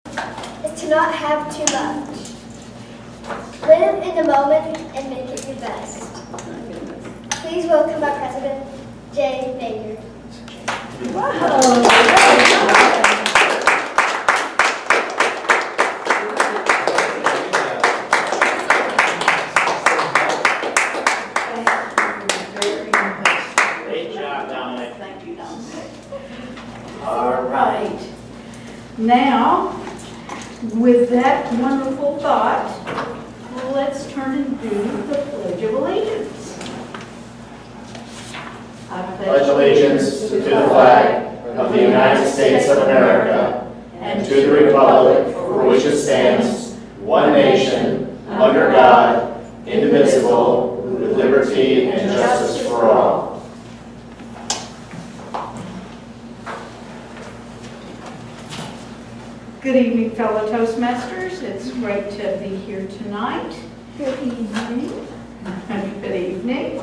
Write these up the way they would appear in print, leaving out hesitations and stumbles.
is to not have too much. Live in the moment and make it your best. Please welcome our president, Jaye Maynard. Great job, Dominic. Thank you, Dominic. All right. Now, with that wonderful thought, let's turn and do the Pledge of Allegiance. I Pledge allegiance to the flag of the United States of America and to the republic for which it stands, one nation, under God, indivisible, with liberty and justice for all. Good evening, fellow Toastmasters. It's great to be here tonight. Good evening. Good evening.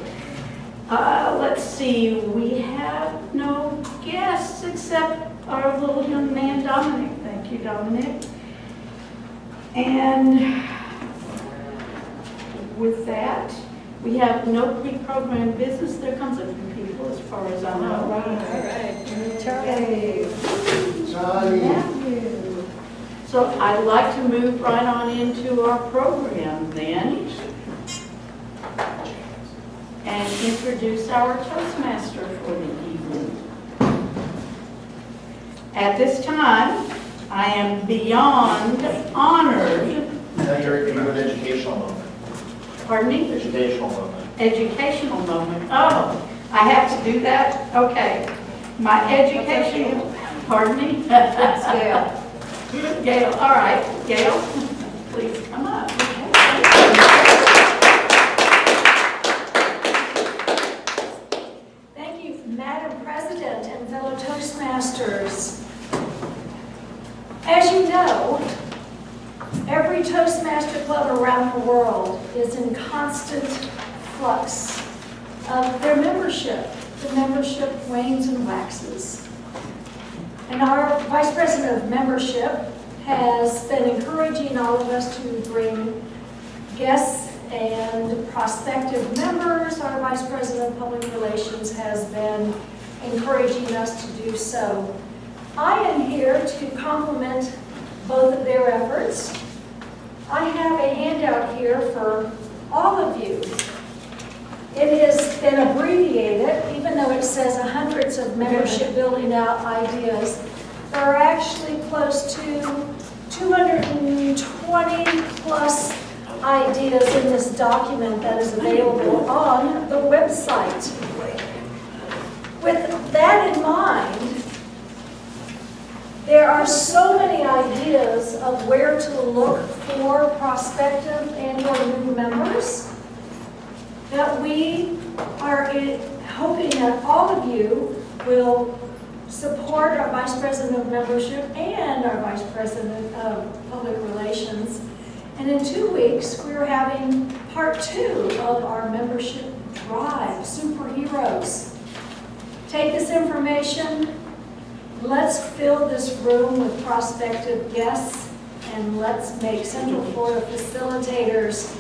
Let's see, we have no guests except our little young man, Dominic. Thank you, Dominic. And with that, we have no pre-programmed business. There comes a few people as far as I know. All right. Yay. Johnny. Matthew. So I'd like to move right on into our program then and introduce our Toastmaster for the evening. At this time, I am beyond honored. Now you're in an educational moment. Pardon me? Educational moment. Educational moment. Oh, I have to do that? Okay. My educational, pardon me? That's Gail. Gail, all right. Gail, please come up. Thank you, Madam President and fellow Toastmasters. As you know, every Toastmaster club around the world is in constant flux of their membership. The membership wanes and waxes. And our Vice President of Membership has been encouraging all of us to bring guests and prospective members. Our Vice President of Public Relations has been encouraging us to do so. I am here to compliment both of their efforts. I have a handout here for all of you. It has been abbreviated, even though it says hundreds of membership building out ideas. There are actually close to 220 plus ideas in this document that is available on the website. With that in mind, there are so many ideas of where to look for prospective and or new members that we are hoping that all of you will support our Vice President of Membership and our Vice President of Public Relations. And in 2 weeks, we're having part 2 of our membership drive, Superheroes. Take this information, let's fill this room with prospective guests, and let's make Central Florida Facilitators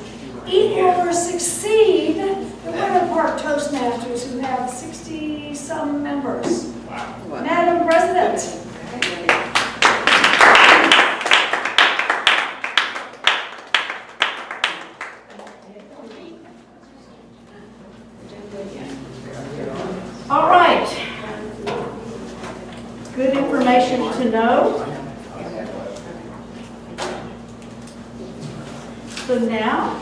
equal or succeed the Winter Park Toastmasters, who have 60-some members. Wow. Madam President. All right. Good information to know. So now,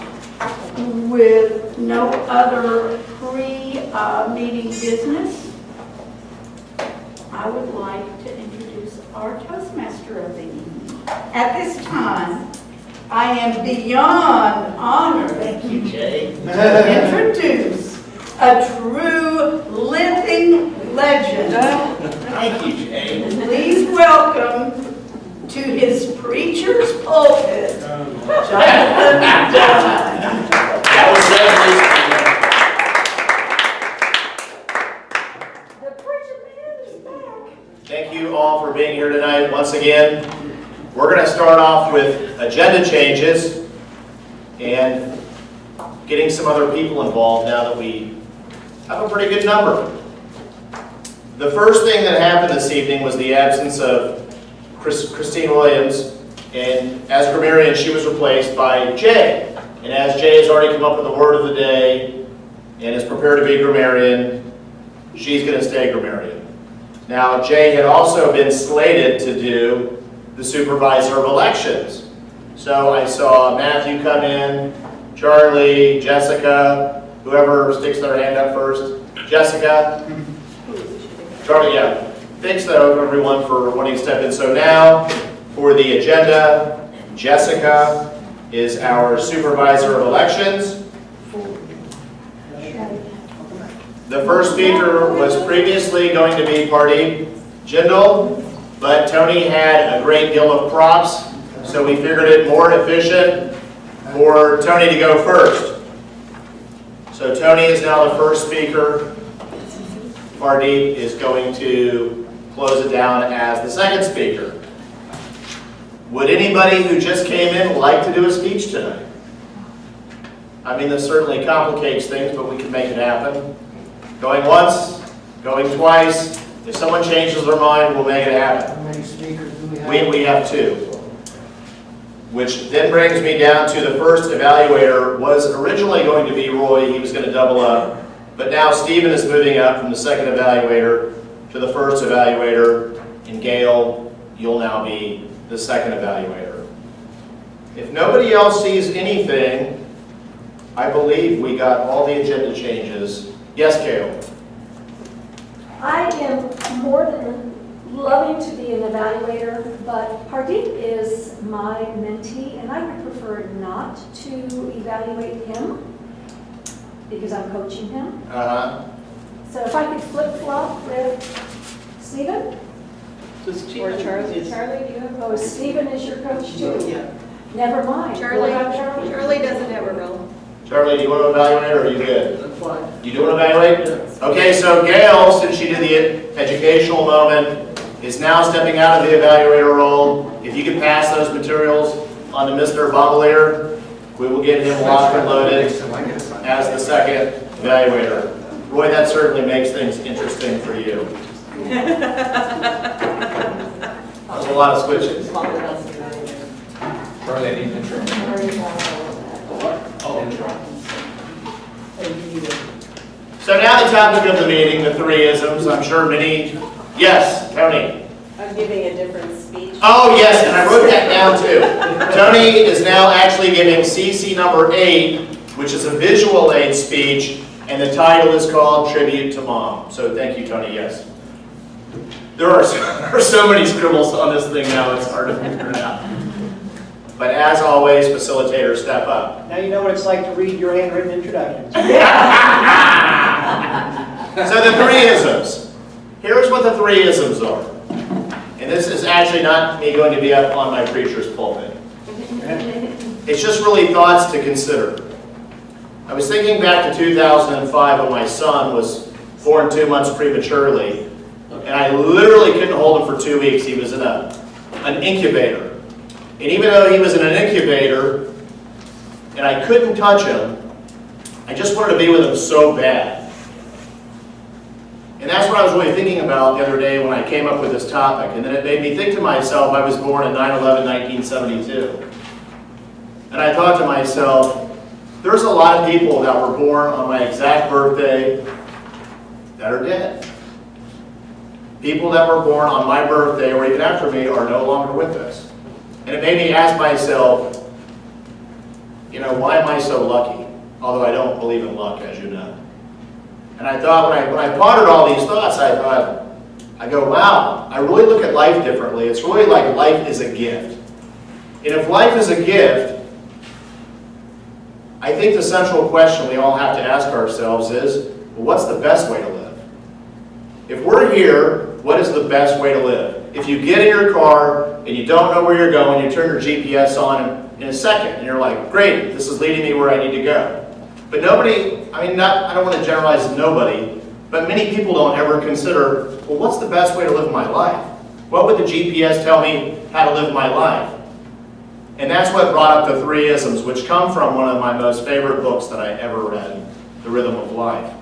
with no other pre-meeting business, I would like to introduce our Toastmaster of the evening. At this time, I am beyond honored, thank you, Jaye, to introduce a true living legend. Thank you, Jaye. Please welcome to his preacher's pulpit, Jonathan Dunn. That was definitely. The preacher man is back. Thank you all for being here tonight once again. We're going to start off with agenda changes and getting some other people involved now that we have a pretty good number. The first thing that happened this evening was the absence of Christine Williams, and as grammarian she was replaced by Jaye. And as Jaye has already come up with the word of the day and is prepared to be grammarian, she's going to stay grammarian. Now Jaye had also been slated to do the supervisor of elections. So I saw Matthew come in, Charlie, Jessica, whoever sticks their hand up first. Jessica? Charlie, yeah. Thanks though everyone for wanting to step in. So now for the agenda, Jessica is our supervisor of elections. The first speaker was previously going to be Pardeep Jindal, but Toni had a great deal of props, so we figured it more efficient for Toni to go first. So Toni is now the first speaker. Pardeep is going to close it down as the second speaker. Would anybody who just came in like to do a speech tonight? I mean, this certainly complicates things, but we can make it happen. Going once, going twice. If someone changes their mind, we'll make it happen. How many speakers do we have? We have two. Which then brings me down to the first evaluator. Was originally going to be Roy. He was going to double up. But now Stephen is moving up from the second evaluator to the first evaluator. And Gail, you'll now be the second evaluator. If nobody else sees anything, I believe we got all the agenda changes. Yes, Gail? I am more than loving to be an evaluator, but Pardeep is my mentee, and I would prefer not to evaluate him because I'm coaching him. So if I could flip-flop with Stephen? Or Charlie. Charlie, do you have? Oh, Stephen is your coach too? Yeah. Never mind. Charlie, What about Charlie? Charlie doesn't have a role. Charlie, do you want to evaluate or are you good? That's fine. You do want to evaluate? Okay, so Gail, since she did the educational moment, is now stepping out of the evaluator role. If you could pass those materials on to Mr. Bombalier, we will get him locked and loaded as the second evaluator. Roy, that certainly makes things interesting for you. That's a lot of switches. Charlie, I need an intro. So now the topic of the meeting, the three isms. I'm sure many, yes, Toni. I'm giving a different speech. Oh yes, and I wrote that down too. Toni is now actually giving CC number 8, which is a visual aid speech, and the title is called Tribute to Mom. So thank you, Toni, yes. There are so many scribbles on this thing now, it's hard to figure it out. But as always, facilitators step up. Now you know what it's like to read your handwritten introductions. So the three isms. Here's what the three isms are. And this is actually not me going to be up on my preacher's pulpit. It's just really thoughts to consider. I was thinking back to 2005 when my son was born 2 months prematurely. And I literally couldn't hold him for 2 weeks. He was in an incubator. And even though he was in an incubator and I couldn't touch him, I just wanted to be with him so bad. And that's what I was really thinking about the other day when I came up with this topic. And then it made me think to myself, I was born in 9/11/1972. And I thought to myself, there's a lot of people that were born on my exact birthday that are dead. People that were born on my birthday or even after me are no longer with us. And it made me ask myself, you know, why am I so lucky? Although I don't believe in luck, as you know. And I thought, when I pondered all these thoughts, I go, wow, I really look at life differently. It's really like life is a gift. And if life is a gift, I think the central question we all have to ask ourselves is, well, what's the best way to live? If we're here, what is the best way to live? If you get in your car and you don't know where you're going, you turn your GPS on in a second, and you're like, great, this is leading me where I need to go. But nobody, I don't want to generalize nobody, but many people don't ever consider, well, what's the best way to live my life? What would the GPS tell me how to live my life. And that's what brought up the 3 isms, which come from one of my most favorite books that I ever read, The Rhythm of Life.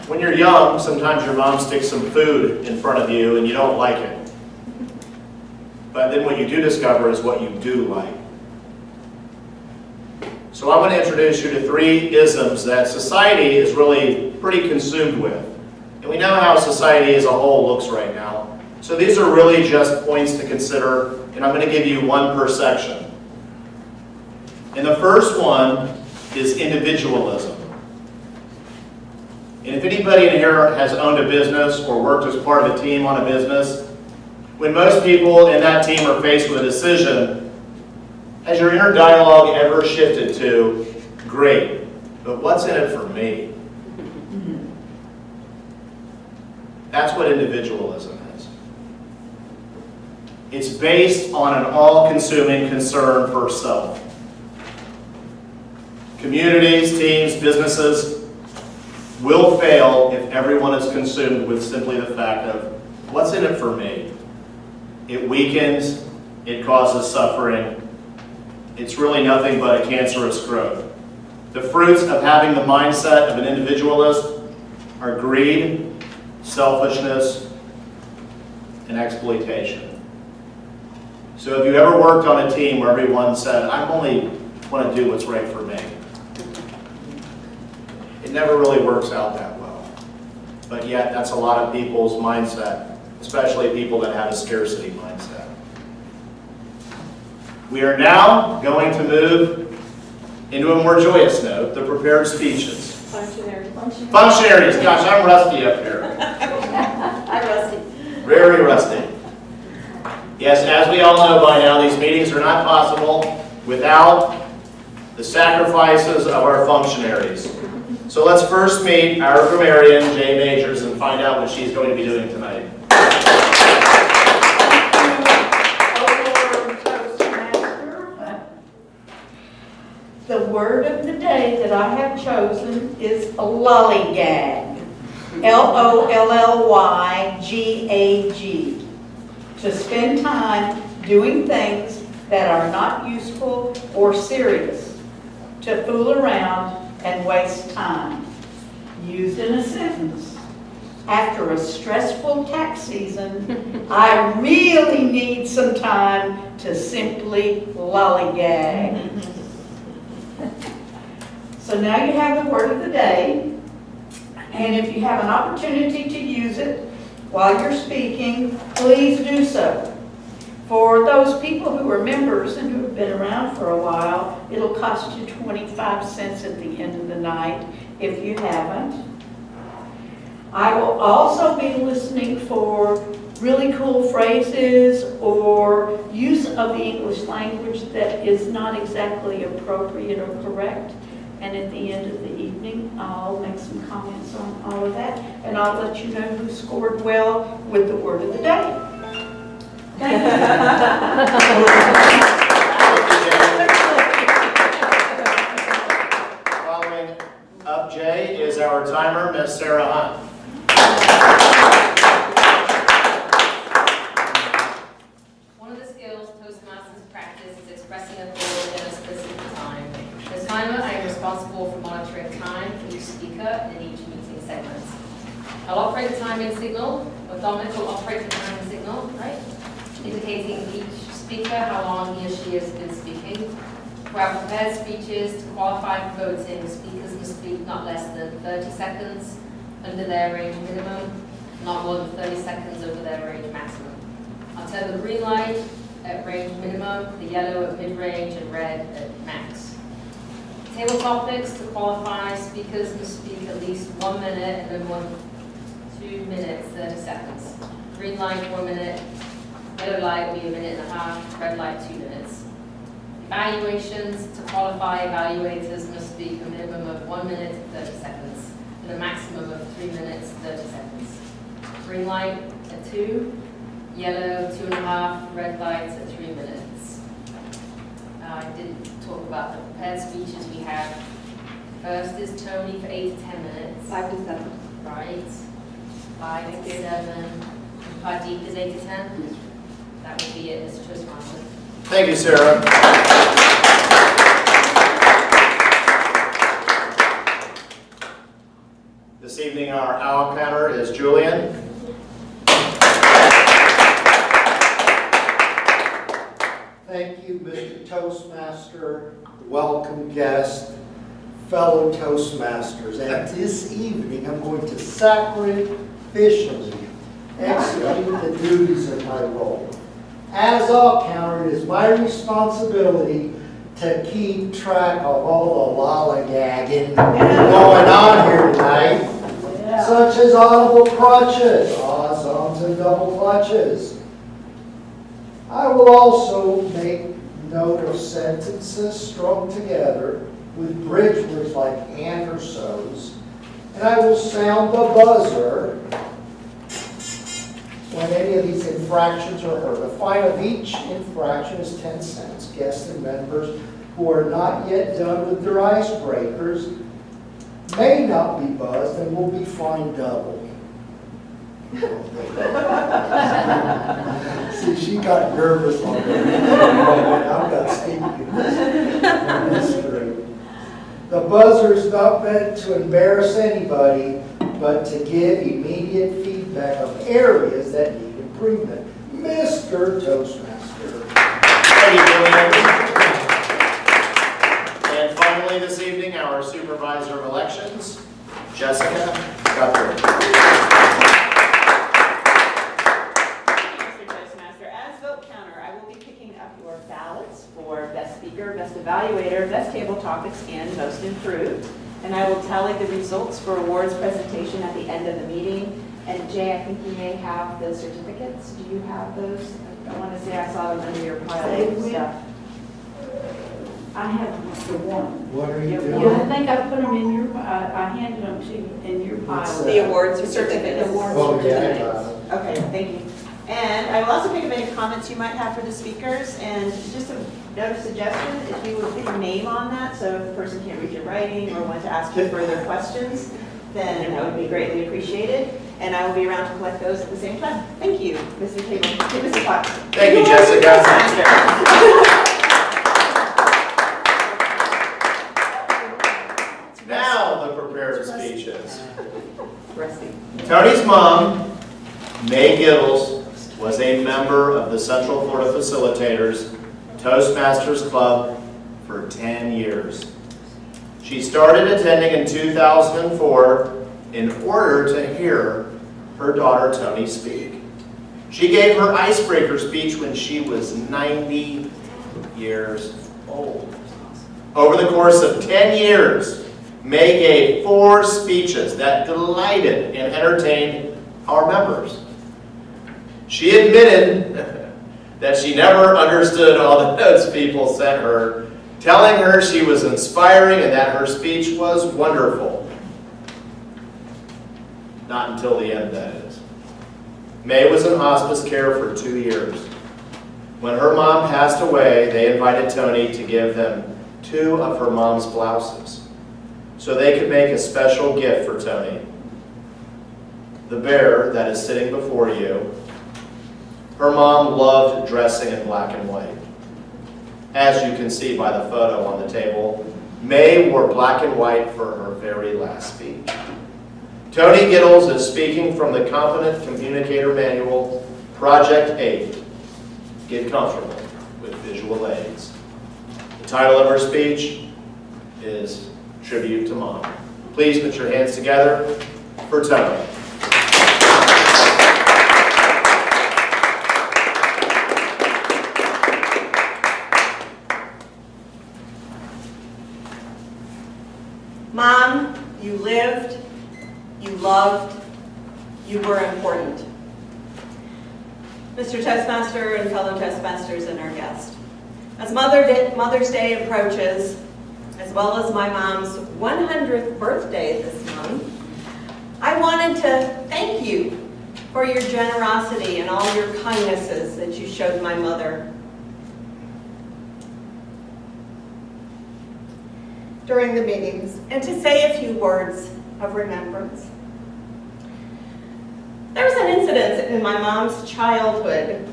When you're young, sometimes your mom sticks some food in front of you and you don't like it. But then what you do discover is what you do like. So I'm going to introduce you to 3 isms that society is really pretty consumed with. And we know how society as a whole looks right now. So these are really just points to consider, and I'm going to give you one per section. And the first one is individualism. And if anybody in here has owned a business or worked as part of a team on a business, when most people in that team are faced with a decision, has your inner dialogue ever shifted to, great, but what's in it for me? That's what individualism is. It's based on an all-consuming concern for self. Communities, teams, businesses will fail if everyone is consumed with simply the fact of, what's in it for me? It weakens, it causes suffering. It's really nothing but a cancerous growth. The fruits of having the mindset of an individualist are greed, selfishness, and exploitation. So if you ever worked on a team where everyone said, I only want to do what's right for me, it never really works out that well. But yet, that's a lot of people's mindset, especially people that have a scarcity mindset. We are now going to move into a more joyous note, the prepared speeches. Functionaries. Gosh, I'm rusty up here. I'm rusty. Very rusty. Yes, as we all know by now, these meetings are not possible without the sacrifices of our functionaries. So let's first meet our grammarian, Jaye Majors, and find out what she's going to be doing tonight. The word of the day that I have chosen is lollygag. Lollygag. To spend time doing things that are not useful or serious. To fool around and waste time. Used in a sentence. After a stressful tax season, I really need some time to simply lollygag. So now you have the word of the day, and if you have an opportunity to use it while you're speaking, please do so. For those people who are members and who have been around for a while, it'll cost you 25 cents at the end of the night if you haven't. I will also be listening for really cool phrases or use of the English language that is not exactly appropriate or correct. And at the end of the evening, I'll make some comments on all of that, and I'll let you know who scored well with the word of the day. Thank you. Following up, Jay, is our timer, Miss Sarah Hunt. One of the skills Toastmasters practice is expressing a goal in a specific time. As timer, I am responsible for monitoring time for each speaker in each meeting segment. I'll operate the timing signal, or Dominic will operate the timing signal, right? Indicating each speaker how long he or she has been speaking. For our prepared speeches, to qualify for voting, speakers must speak not less than 30 seconds under their range minimum, not more than 30 seconds over their range maximum. I'll turn the green light at range minimum, the yellow at mid-range, and red at max. Table topics, to qualify, speakers must speak at least 1 minute and then 2 minutes, 30 seconds. Green light, 1 minute. Yellow light will be 1.5 minutes, red light 2 minutes. Evaluations, to qualify, evaluators must speak a minimum of 1 minute, 30 seconds, and a maximum of 3 minutes, 30 seconds. Green light at 2, yellow 2.5, red light at 3 minutes. I didn't talk about the prepared speeches we have. First is Toni for 8 to 10 minutes. 5 to 7. Right. 5 to 7. Pardeep is 8 to 10. That would be it, Mr. Toastmaster. Thank you, Sarah. This evening, our owl counter is Julian. Thank you, Mr. Toastmaster, welcome guest, fellow Toastmasters. And this evening, I'm going to sacrificially execute the duties of my role. As owl counter, it is my responsibility to keep track of all the lollygagging going on here tonight, such as audible crutches, awesums, and double clutches. I will also make note of sentences strung together with bridge words like and or so's, and I will sound the buzzer when any of these infractions are heard. A fine of each infraction is 10 cents. Guests and members who are not yet done with their icebreakers may not be buzzed and will be fined double. See, she got nervous on that. I've got stinky. The buzzer is not meant to embarrass anybody, but to give immediate feedback of areas that need improvement. Mr. Toastmaster. Thank you, Julian. And finally this evening, our Supervisor of Elections, Jessica Guthrie. Mr. Toastmaster, as vote counter, I will be picking up your ballots for Best Speaker, Best Evaluator, Best Table Topics, and Most Improved. And I will tally the results for awards presentation at the end of the meeting. And Jaye, I think you may have the certificates. Do you have those? I want to say I saw them under your pile of stuff. I have the one. What are you doing? Yeah, I think I put them in your, I handed them to you in your pile. The awards certificates. The awards Oh, yeah, I certificates. got it. Okay, thank you. And I will also pick up any comments you might have for the speakers, and just a note of suggestion, if you would put your name on that, so if the person can't read your writing or want to ask you further questions, then that would be greatly appreciated. And I will be around to collect those at the same time. Thank you, Mr. Table. Mr. Potts. Thank you, Jessica. Now the prepared speeches. Tony's mom, May Gittles, was a member of the Central Florida Facilitators Toastmasters Club for 10 years. She started attending in 2004 in order to hear her daughter Toni speak. She gave her icebreaker speech when she was 90 years old. Over the course of 10 years, May gave 4 speeches that delighted and entertained our members. She admitted that she never understood all the notes people sent her, telling her she was inspiring and that her speech was wonderful. Not until the end, that is. May was in hospice care for 2 years. When her mom passed away, they invited Toni to give them 2 of her mom's blouses so they could make a special gift for Toni. The bear that is sitting before you, her mom loved dressing in black and white. As you can see by the photo on the table, May wore black and white for her very last speech. Toni Gittles is speaking from the Competent Communicator Manual, Project 8. Get comfortable with visual aids. The title of her speech is Tribute to Mom. Please put your hands together for Toni. Mom, you lived, you loved, you were important. Mr. Toastmaster and fellow Toastmasters and our guest. As Mother's Day approaches, as well as my mom's 100th birthday this month, I wanted to thank you for your generosity and all your kindnesses that you showed my mother during the meetings, and to say a few words of remembrance. There was an incident in my mom's childhood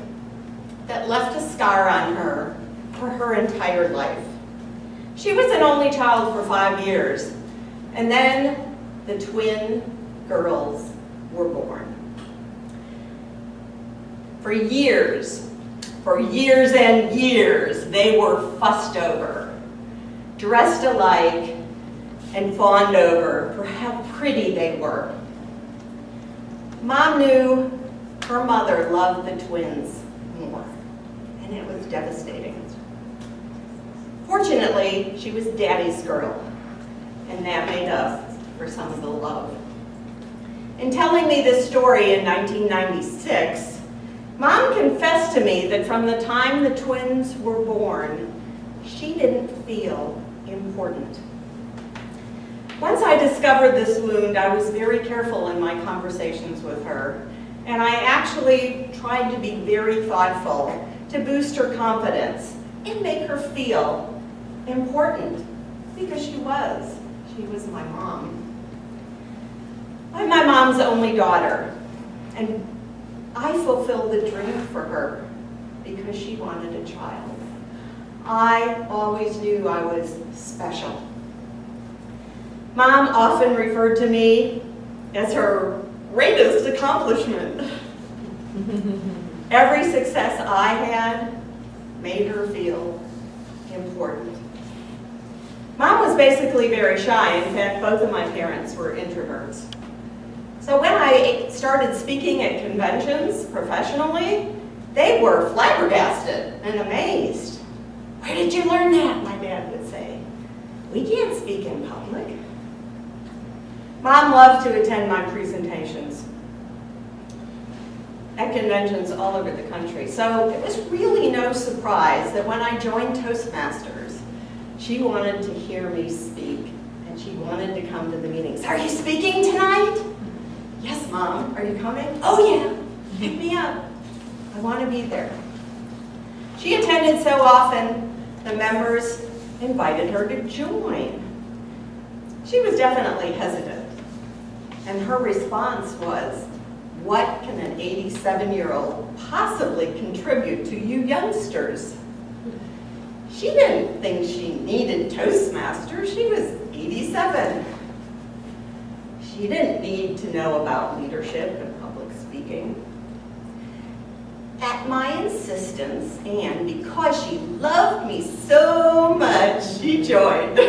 that left a scar on her for her entire life. She was an only child for 5 years, and then the twin girls were born. For years and years, they were fussed over, dressed alike, and fawned over for how pretty they were. Mom knew her mother loved the twins more, and it was devastating. Fortunately, she was Daddy's girl, and that made up for some of the love. In telling me this story in 1996, Mom confessed to me that from the time the twins were born, she didn't feel important. Once I discovered this wound, I was very careful in my conversations with her, and I actually tried to be very thoughtful to boost her confidence and make her feel important, because she was. She was my mom. I'm my mom's only daughter, and I fulfilled the dream for her because she wanted a child. I always knew I was special. Mom often referred to me as her greatest accomplishment. Every success I had made her feel important. Mom was basically very shy. In fact, both of my parents were introverts. So when I started speaking at conventions professionally, they were flabbergasted and amazed. "Where did you learn that?" my dad would say. "We can't speak in public." Mom loved to attend my presentations at conventions all over the country. So it was really no surprise that when I joined Toastmasters, she wanted to hear me speak, and she wanted to come to the meetings. "Are you speaking tonight?" "Yes, Mom." "Are you coming?" "Oh, yeah. Pick me up. I want to be there." She attended so often, the members invited her to join. She was definitely hesitant, and her response was, "What can an 87-year-old possibly contribute to you youngsters?" She didn't think she needed Toastmasters. She was 87. She didn't need to know about leadership and public speaking. At my insistence, and because she loved me so much, she joined.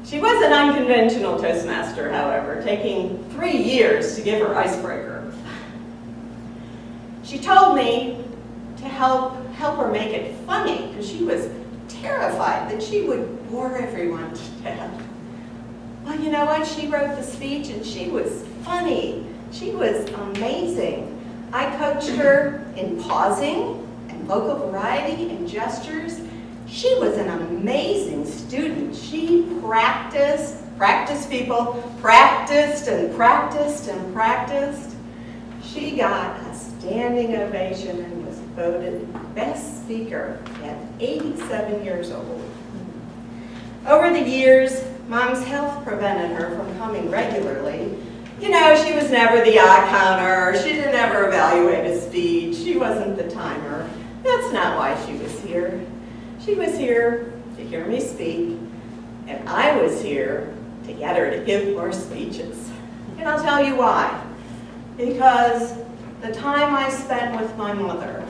She was an unconventional Toastmaster, however, taking 3 years to give her icebreaker. She told me to help her make it funny, because she was terrified that she would bore everyone to death. Well, you know what? She wrote the speech, and she was funny. She was amazing. I coached her in pausing and vocal variety and gestures. She was an amazing student. She practiced people, practiced and practiced and practiced. She got a standing ovation and was voted best speaker at 87 years old. Over the years, Mom's health prevented her from coming regularly. You know, she was never the eye counter. She didn't ever evaluate a speech. She wasn't the timer. That's not why she was here. She was here to hear me speak, and I was here to get her to give more speeches. And I'll tell you why. Because the time I spent with my mother,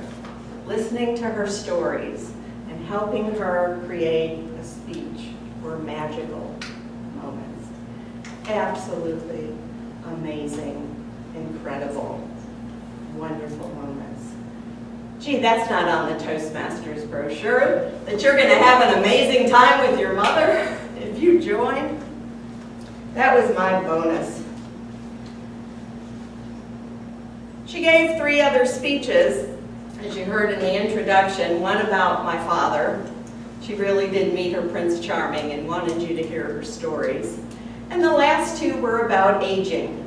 listening to her stories and helping her create a speech, were magical moments. Absolutely amazing, incredible, wonderful moments. Gee, that's not on the Toastmasters brochure, that you're going to have an amazing time with your mother if you join. That was my bonus. She gave 3 other speeches, as you heard in the introduction, one about my father. She really did meet her Prince Charming and wanted you to hear her stories. And the last 2 were about aging.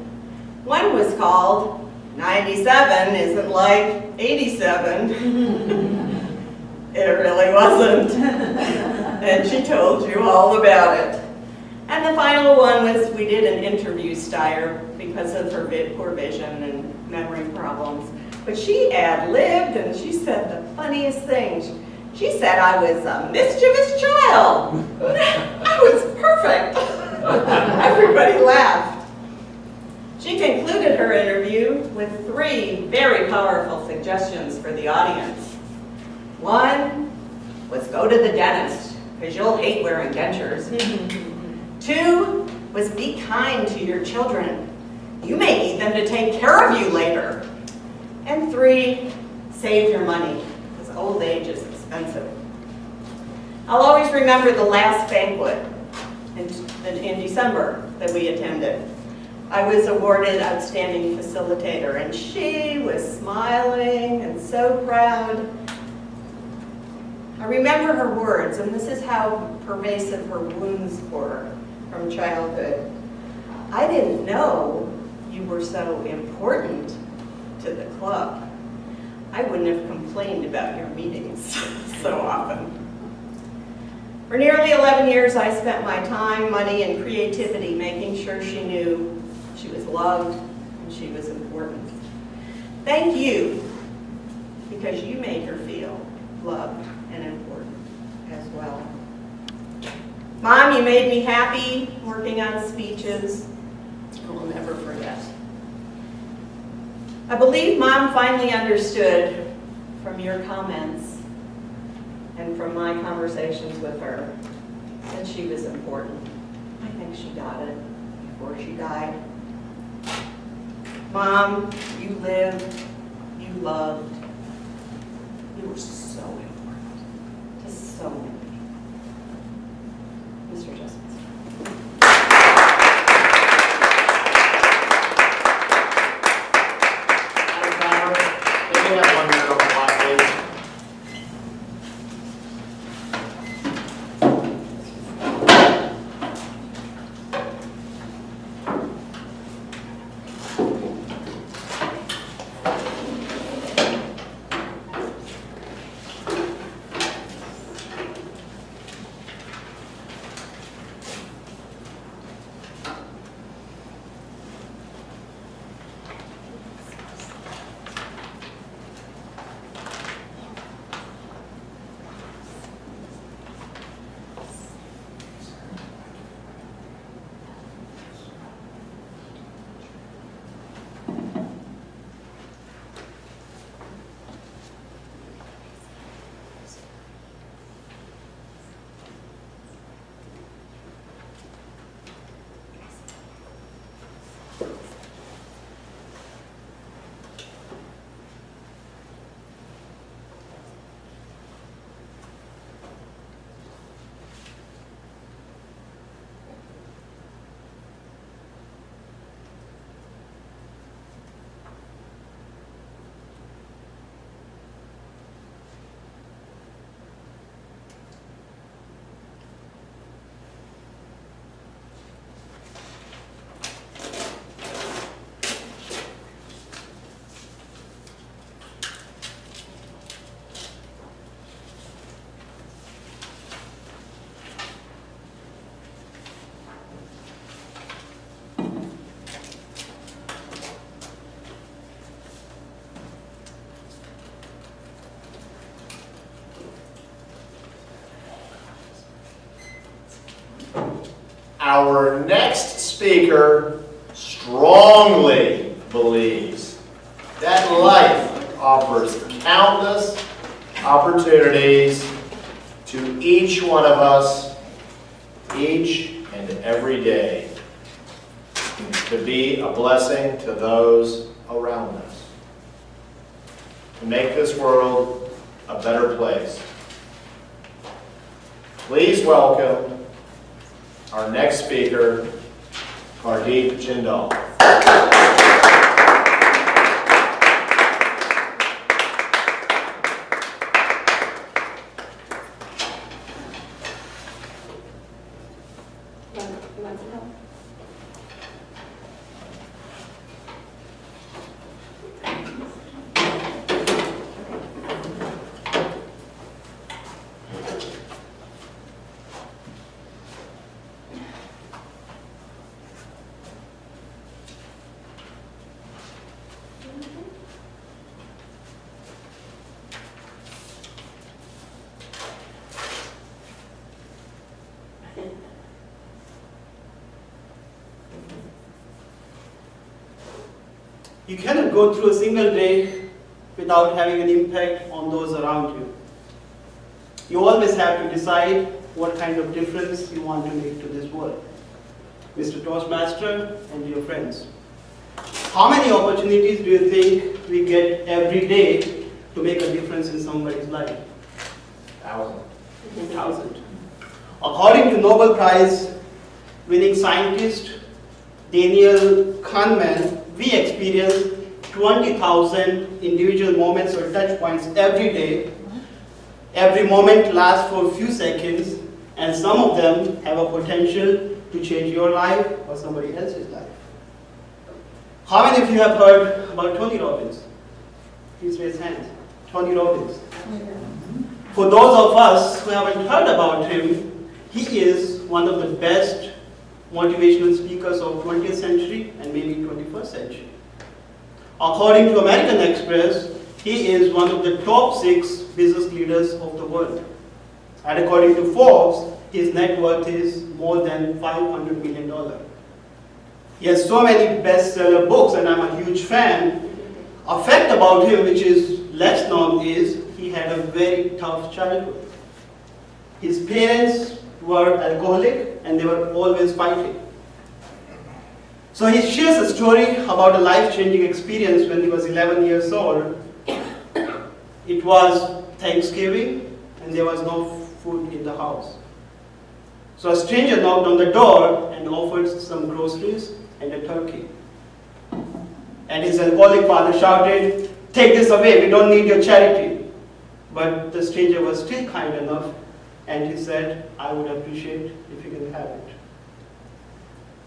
One was called 97 Isn't Like 87. It really wasn't. And she told you all about it. And the final one was, we did an interview style because of her poor vision and memory problems. But she ad-libbed and she said the funniest things. She said I was a mischievous child. I was perfect. Everybody laughed. She concluded her interview with 3 very powerful suggestions for the audience. 1 was go to the dentist, because you'll hate wearing dentures. 2 was be kind to your children. You may need them to take care of you later. And 3, save your money, because old age is expensive. I'll always remember the last banquet in December that we attended. I was awarded Outstanding Facilitator, and she was smiling and so proud. I remember her words, and this is how pervasive her wounds were from childhood. I didn't know you were so important to the club. I wouldn't have complained about your meetings so often. For nearly 11 years, I spent my time, money, and creativity making sure she knew she was loved and she was important. Thank you, because you made her feel loved and important as well. Mom, you made me happy working on speeches. I will never forget. I believe Mom finally understood from your comments and from my conversations with her that she was important. I think she got it before she died. Mom, you lived, you loved, you were so important to so many people. Mr. Justice. Can we have 1 minute on the clock, please? Our next speaker strongly believes that life offers countless opportunities to each one of us, each and every day, to be a blessing to those around us, to make this world a better place. Please welcome our next speaker, Pardeep Jindal. You cannot go through a single day without having an impact on those around you. You always have to decide what kind of difference you want to make to this world. Mr. Toastmaster and your friends, how many opportunities do you think we get every day to make a difference in somebody's life? 1,000. 1,000. According to Nobel Prize winning scientist Daniel Kahneman, we experience 20,000 individual moments or touch points every day. Every moment lasts for a few seconds, and some of them have a potential to change your life or somebody else's life. How many of you have heard about Tony Robbins? Please raise hands. Tony Robbins. For those of us who haven't heard about him, he is one of the best motivational speakers of 20th century and maybe 21st century. According to American Express, he is one of the top 6 business leaders of the world. And according to Forbes, his net worth is more than $500 million. He has so many bestseller books, and I'm a huge fan. A fact about him which is less known is he had a very tough childhood. His parents were alcoholic and they were always fighting. So he shares a story about a life-changing experience when he was 11 years old. It was Thanksgiving and there was no food in the house. So a stranger knocked on the door and offered some groceries and a turkey. And his alcoholic father shouted, "Take this away, we don't need your charity." But the stranger was still kind enough and he said, "I would appreciate if you can have it."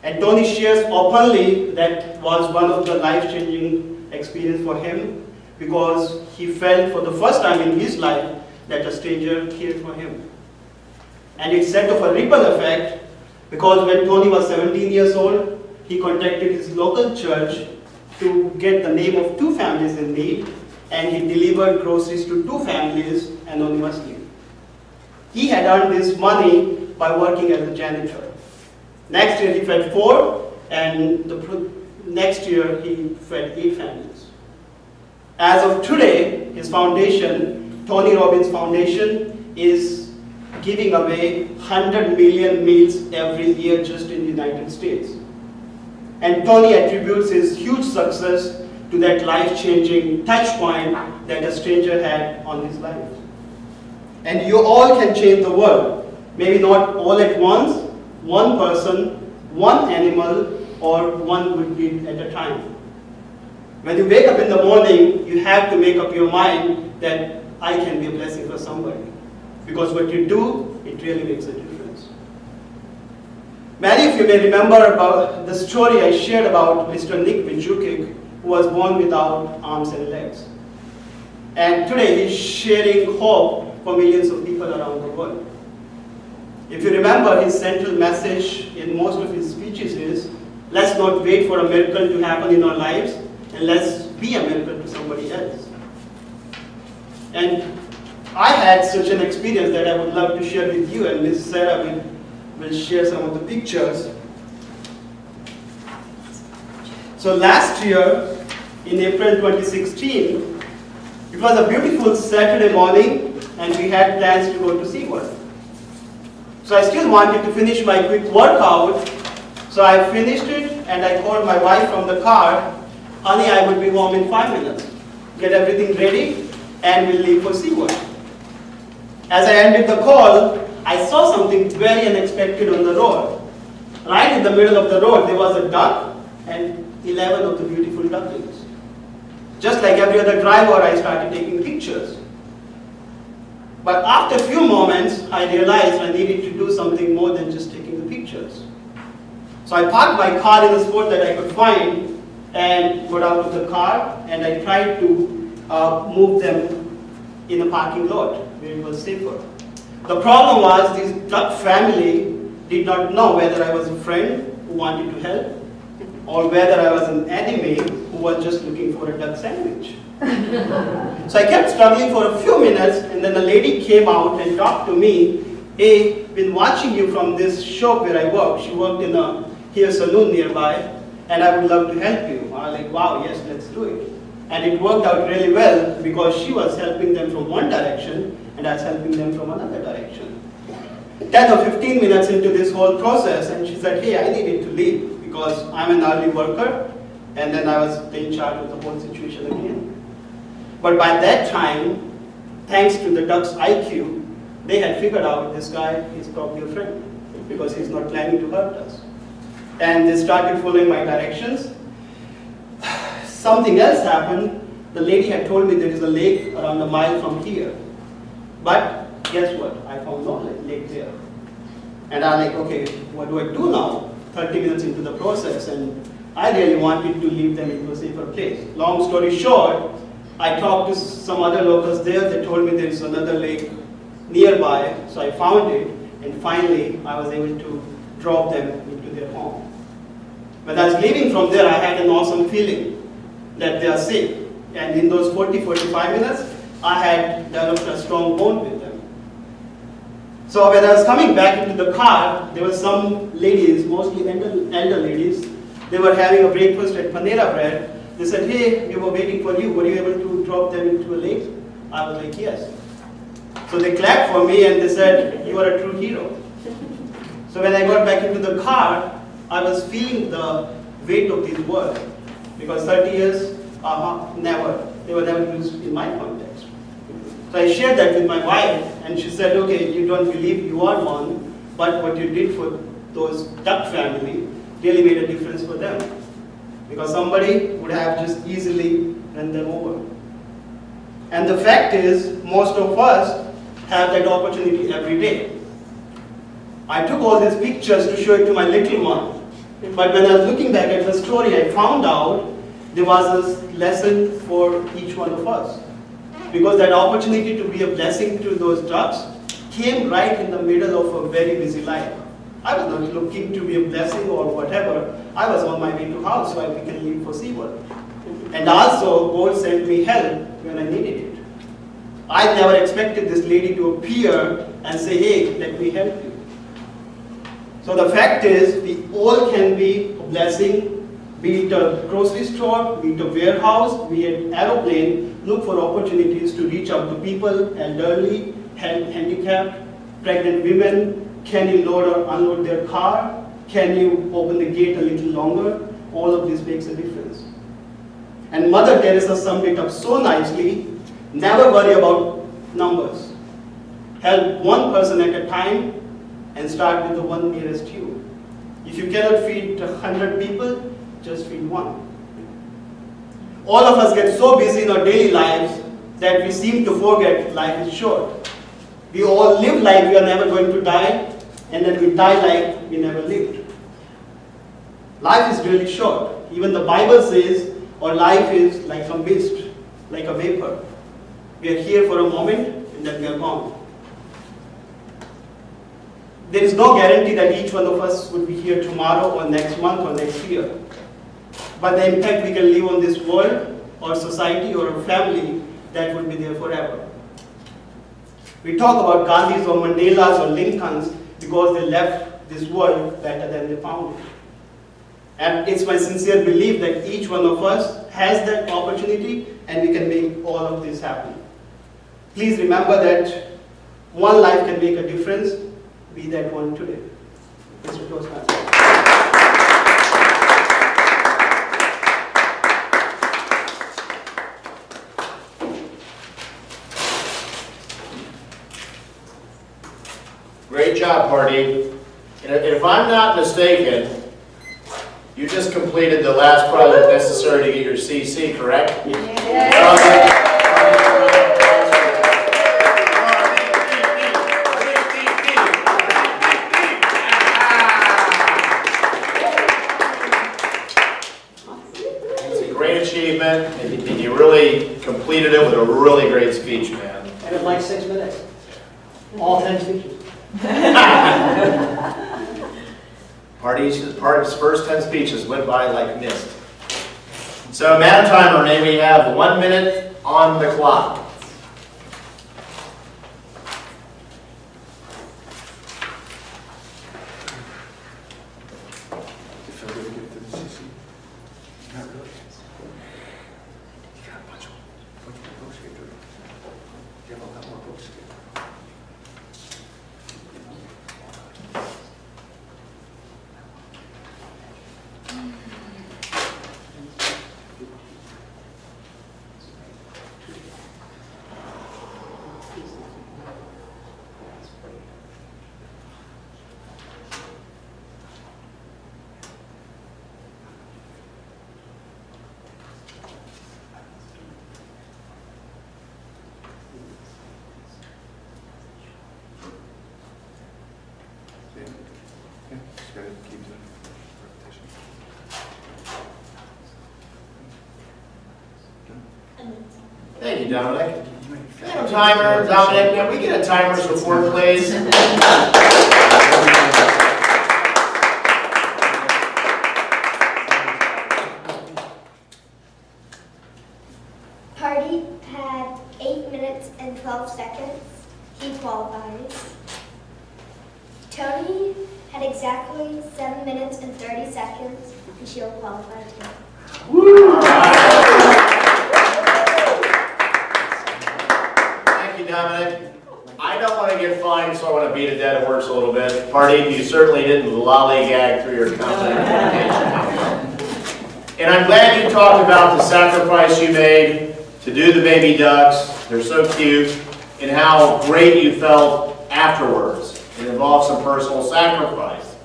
And Tony shares openly that was one of the life-changing experience for him, because he felt for the first time in his life that a stranger cared for him. And it set off a ripple effect, because when Tony was 17 years old, he contacted his local church to get the name of 2 families in need, and he delivered groceries to 2 families anonymously. He had earned this money by working as a janitor. Next year he fed 4, and the next year he fed 8 families. As of today, his foundation, Tony Robbins Foundation, is giving away 100 million meals every year just in the United States. And Tony attributes his huge success to that life-changing touch point that a stranger had on his life. And you all can change the world. Maybe not all at once, one person, one animal, or one good deed at a time. When you wake up in the morning, you have to make up your mind that I can be a blessing for somebody. Because what you do, it really makes a difference. Many of you may remember about the story I shared about Mr. Nick Vijukic, who was born without arms and legs. And today he's sharing hope for millions of people around the world. If you remember, his central message in most of his speeches is, let's not wait for a miracle to happen in our lives, and let's be a miracle to somebody else. And I had such an experience that I would love to share with you, and Ms. Sarah will share some of the pictures. So last year, in April 2016, it was a beautiful Saturday morning, and we had plans to go to SeaWorld. So I still wanted to finish my quick workout, so I finished it, and I called my wife from the car. "Honey, I will be home in 5 minutes. Get everything ready, and we'll leave for SeaWorld." As I ended the call, I saw something very unexpected on the road. Right in the middle of the road, there was a duck and 11 of the beautiful ducklings. Just like every other driver, I started taking pictures. But after a few moments, I realized I needed to do something more than just taking the pictures. So I parked my car in a spot that I could find and got out of the car, and I tried to move them in a parking lot where it was safer. The problem was this duck family did not know whether I was a friend who wanted to help or whether I was an enemy who was just looking for a duck sandwich. So I kept struggling for a few minutes, and then a lady came out and talked to me. "Hey, been watching you from this shop where I work." She worked in a hair salon nearby. and I would love to help you. I was like, wow, yes, let's do it. And it worked out really well because she was helping them from one direction and I was helping them from another direction. 10 or 15 minutes into this whole process, and she said, hey, I needed to leave because I'm an early worker, and then I was in charge of the whole situation again. But by that time, thanks to the duck's IQ, they had figured out this guy is probably a friend because he's not planning to hurt us. And they started following my directions. Something else happened. The lady had told me there is a lake around a mile from here. But guess what? I found no lake there. And I'm like, okay, what do I do now? 30 minutes into the process, and I really wanted to leave them into a safer place. Long story short, I talked to some other locals there. They told me there is another lake nearby, so I found it, and finally I was able to drop them into their home. When I was leaving from there, I had an awesome feeling that they are safe. And in those 40-45 minutes, I had developed a strong bond with them. So when I was coming back into the car, there were some ladies, mostly elder ladies. They were having a breakfast at Panera Bread. They said, hey, we were waiting for you. Were you able to drop them into a lake? I was like, yes. So they clapped for me and they said, you are a true hero. So when I got back into the car, I was feeling the weight of these words. Because 30 years, they were never used in my context. So I shared that with my wife, and she said, okay, you don't believe you are one, but what you did for those duck family really made a difference for them. Because somebody would have just easily run them over. And the fact is, most of us have that opportunity every day. I took all these pictures to show it to my little one. But when I was looking back at the story, I found out there was a lesson for each one of us. Because that opportunity to be a blessing to those ducks came right in the middle of a very busy life. I was not looking to be a blessing or whatever. I was on my way to house so I can leave for SeaWorld. And also, God sent me help when I needed it. I never expected this lady to appear and say, hey, let me help you. So the fact is, we all can be a blessing, be it a grocery store, be it a warehouse, be it an aeroplane. Look for opportunities to reach out to people, elderly, handicapped, pregnant women. Can you load or unload their car? Can you open the gate a little longer? All of this makes a difference. And Mother Teresa summed it up so nicely. Never worry about numbers. Help one person at a time and start with the one nearest you. If you cannot feed 100 people, just feed one. All of us get so busy in our daily lives that we seem to forget life is short. We all live like we are never going to die, and then we die like we never lived. Life is really short. Even the Bible says our life is like a mist, like a vapor. We are here for a moment and then we are gone. There is no guarantee that each one of us would be here tomorrow or next month or next year. But the impact we can leave on this world or society or a family, that would be there forever. We talk about Gandhis or Mandelas or Lincolns because they left this world better than they found it. And it's my sincere belief that each one of us has that opportunity and we can make all of this happen. Please remember that one life can make a difference. Be that one today. Mr. Toastmaster. Great job, Pardeep. And if I'm not mistaken, you just completed the last project necessary to get your CC, correct? Yes. It's a great achievement, and you really completed it with a really great speech, man. And in like 6 minutes. All 10 speeches. Pardeep's first 10 speeches went by like mist. So, Madam Timer, may we have 1 minute on the clock? Thank you, Dominic. We have a timer, Dominic. Can we get a timer's report, please? Pardeep had 8 minutes and 12 seconds. He qualifies. Toni had exactly 7 minutes and 30 seconds, and she'll qualify too. Thank you, Dominic. I don't want to get fined, so I want to beat a dead horse a little bit. Pardeep, you certainly didn't lollygag through your confident application. And I'm glad you talked about the sacrifice you made to do the baby ducks. They're so cute. And how great you felt afterwards. It involves some personal sacrifice.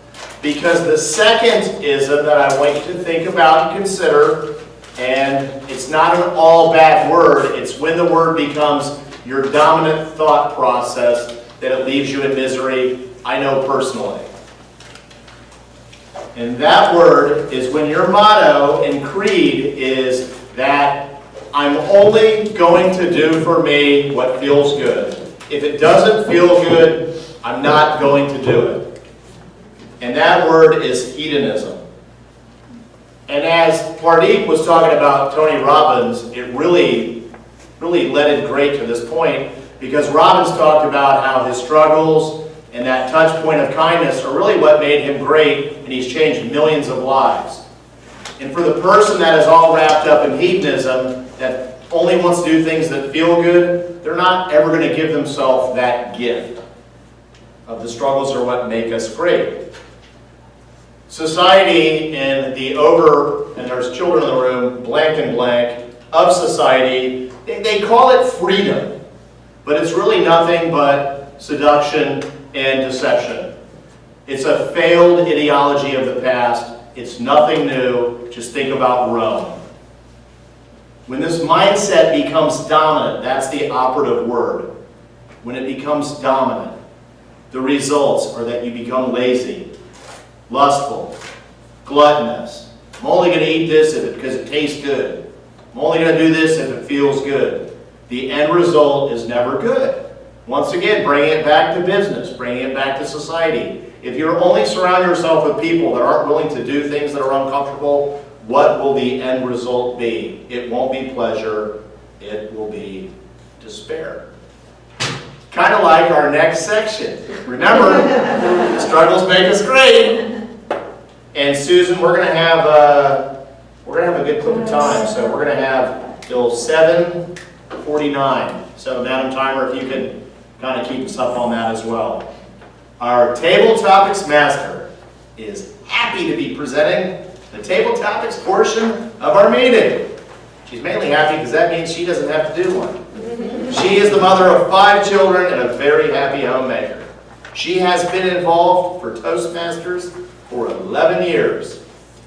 Because the second ism that I want you to think about and consider, and it's not an all bad word, it's when the word becomes your dominant thought process that it leaves you in misery. I know personally. And that word is when your motto and creed is that I'm only going to do for me what feels good. If it doesn't feel good, I'm not going to do it. And that word is hedonism. And as Pardeep was talking about Tony Robbins, it really led it great to this point, because Robbins talked about how his struggles and that touch point of kindness are really what made him great, and he's changed millions of lives. And for the person that is all wrapped up in hedonism, that only wants to do things that feel good, they're not ever going to give themselves that gift of the struggles are what make us great. Society and and there's children in the room, blank and blank, of society, they call it freedom. But it's really nothing but seduction and deception. It's a failed ideology of the past. It's nothing new. Just think about Rome. When this mindset becomes dominant, that's the operative word. When it becomes dominant, the results are that you become lazy, lustful, gluttonous. I'm only going to eat this because it tastes good. I'm only going to do this if it feels good. The end result is never good. Once again, bringing it back to business, bringing it back to society. If you only surround yourself with people that aren't willing to do things that are uncomfortable, what will the end result be? It won't be pleasure, it will be despair. Kind of like our next section. Remember, struggles make us great. And Susan, we're gonna have a good clip of time. So we're gonna have till 7:49. So Madam Timer, if you can kind of keep us up on that as well. Our table topics master is happy to be presenting the table topics portion of our meeting. She's mainly happy because that means she doesn't have to do one. She is the mother of 5 children and a very happy homemaker. She has been involved for Toastmasters for 11 years.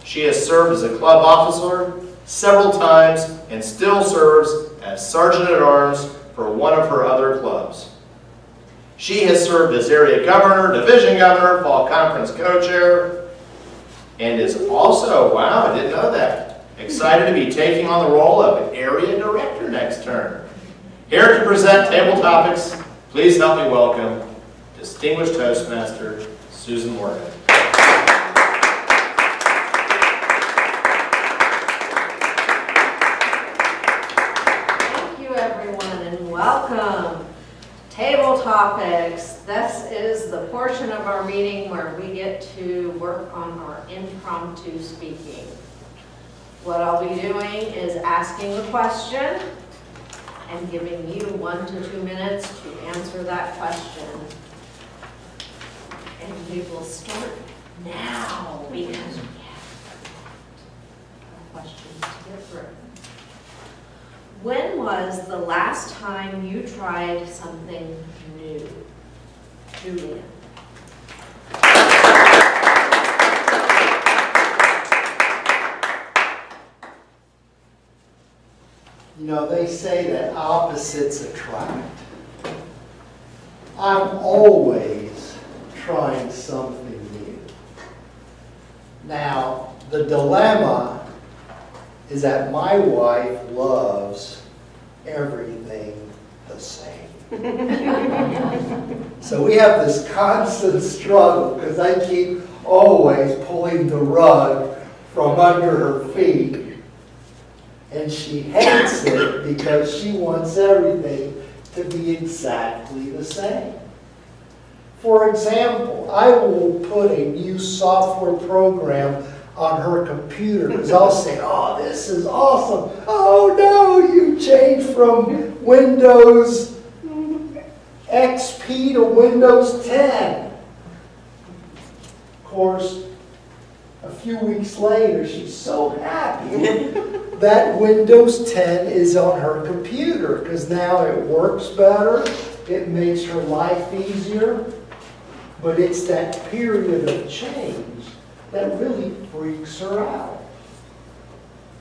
She has served as a club officer several times and still serves as Sergeant at Arms for one of her other clubs. She has served as area governor, division governor, fall conference co-chair, and is also, wow, I didn't know that, excited to be taking on the role of area director next term. Here to present table topics, please help me welcome distinguished Toastmaster Susan Morgan. Thank you, everyone, and welcome. Table topics. This is the portion of our meeting where we get to work on our impromptu speaking. What I'll be doing is asking a question and giving you 1 to 2 minutes to answer that question. And we will start now because we have questions to get through. When was the last time you tried something new? Julian. You know, they say that opposites attract. I'm always trying something new. Now, the dilemma is that my wife loves everything the same. So we have this constant struggle because I keep always pulling the rug from under her feet. And she hates it because she wants everything to be exactly the same. For example, I will put a new software program on her computer because I'll say, oh, this is awesome. Oh no, you changed from Windows XP to Windows 10. Of course, a few weeks later, she's so happy that Windows 10 is on her computer because now it works better, it makes her life easier, but it's that period of change that really freaks her out.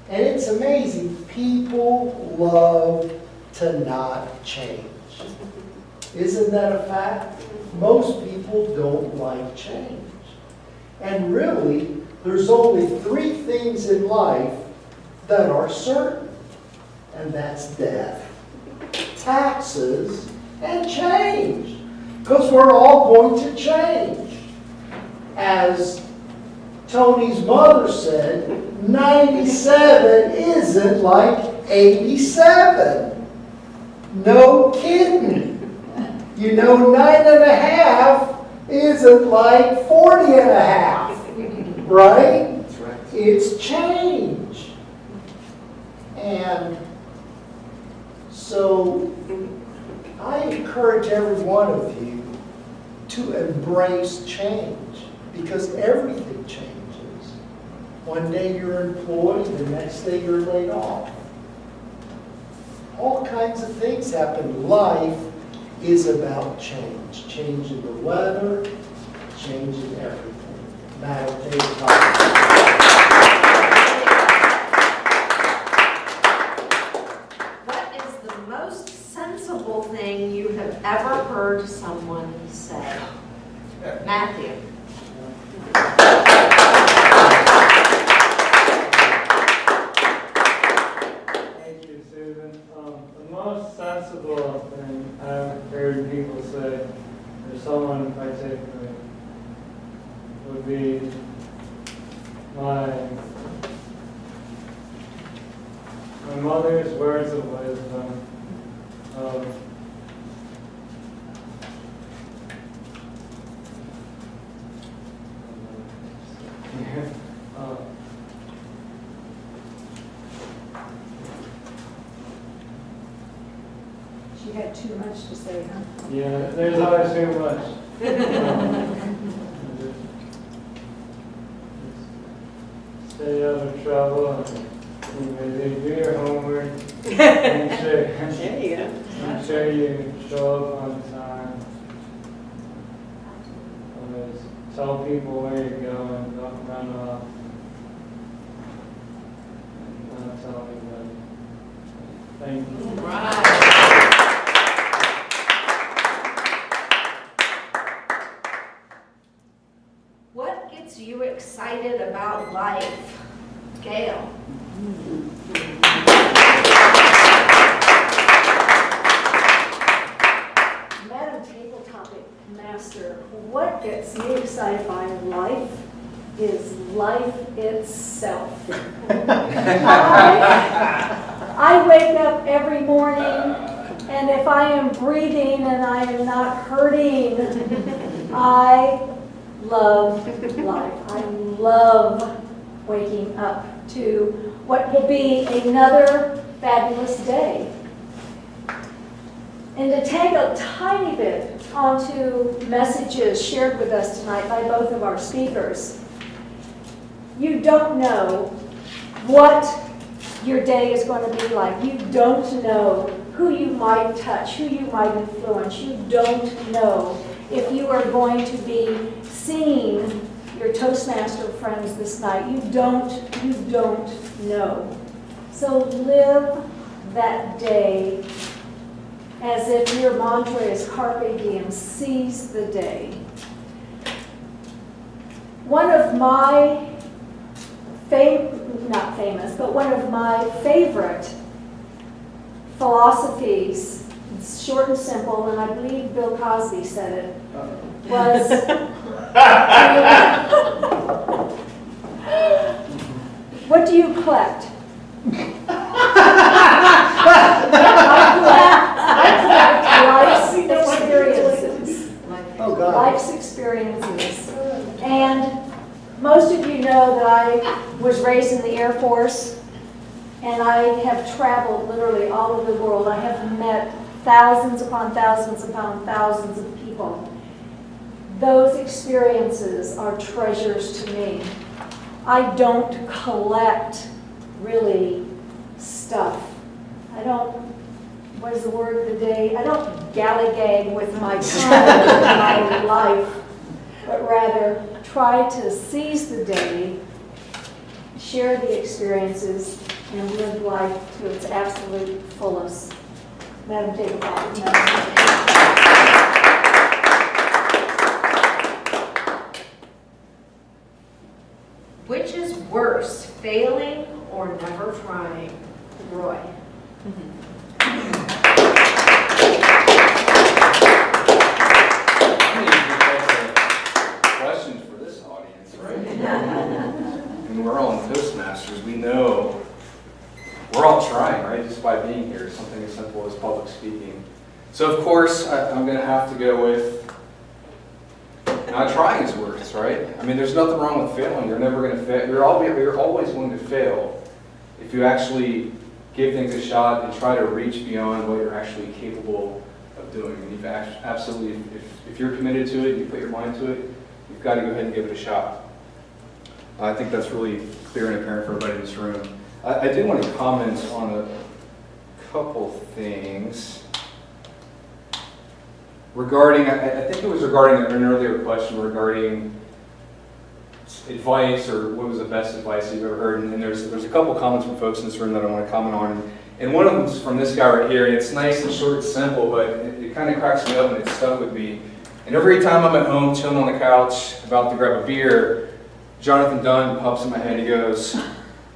And it's amazing, people love to not change. Isn't that a fact? Most people don't like change. And really, there's only 3 things in life that are certain, and that's death, taxes, and change. Because we're all going to change. As Toni's mother said, 97 isn't like 87. No kidding. You know, 9.5 isn't like 40.5, right? That's right. It's change. And so I encourage every one of you to embrace change because everything changes. One day you're employed, the next day you're laid off. All kinds of things happen. Life is about change. Change in the weather, change in everything. Matt, I'll take the What is the most sensible thing you have ever heard someone say? Matthew. Thank you, Susan. The most sensible thing I've heard people say, or someone particularly, would be my mother's words of wisdom of She had too much to say, huh? yeah, there's always too much. Just stay out of trouble and maybe do your homework. Make sure you show up on time. Always tell people where you're going. Don't run off. And not tell anybody. Thank you. What gets you excited about life? Gail. Madam Table Topic Master, what gets me excited by life is life itself. I wake up every morning, and if I am breathing and I am not hurting, I love life. I love waking up to what will be another fabulous day. And to take a tiny bit onto messages shared with us tonight by both of our speakers, you don't know what your day is going to be like. You don't know who you might touch, who you might influence. You don't know if you are going to be seeing your Toastmaster friends this night. You don't know. So live that day as if your mantra is carpe diem, seize the day. One of my not famous, but one of my favorite philosophies, it's short and simple, and I believe Bill Cosby said it, was what do you collect? I collect life's experiences. Oh, God. Life's experiences. And most of you know that I was raised in the Air Force, and I have traveled literally all over the world. I have met thousands upon thousands upon thousands of people. Those experiences are treasures to me. I don't collect, really, stuff. I don't, what is the word of the day? I don't gallygag with my time in my life, but rather try to seize the day, share the experiences, and live life to its absolute fullest. Madam Table Topics. Which is worse, failing or never trying? Roy. Question for this audience, right? And we're all in Toastmasters. We know we're all trying, right? Just by being here, something as simple as public speaking. So of course, I'm going to have to go with not trying is worse, right? I mean, there's nothing wrong with failing. You're never going to fail. You're always going to fail if you actually give things a shot and try to reach beyond what you're actually capable of doing. And you've absolutely, if you're committed to it, you put your mind to it, you've got to go ahead and give it a shot. I think that's really clear and apparent for everybody in this room. I do want to comment on a couple things regarding, I think it was regarding an earlier question regarding advice or what was the best advice you've ever heard. And there's a couple comments from folks in this room that I want to comment on. And one of them is from this guy right here. And it's nice and short and simple, but it kind of cracks me up and it stuck with me. And every time I'm at home chilling on the couch about to grab a beer, Jonathan Dunn pops in my head. He goes,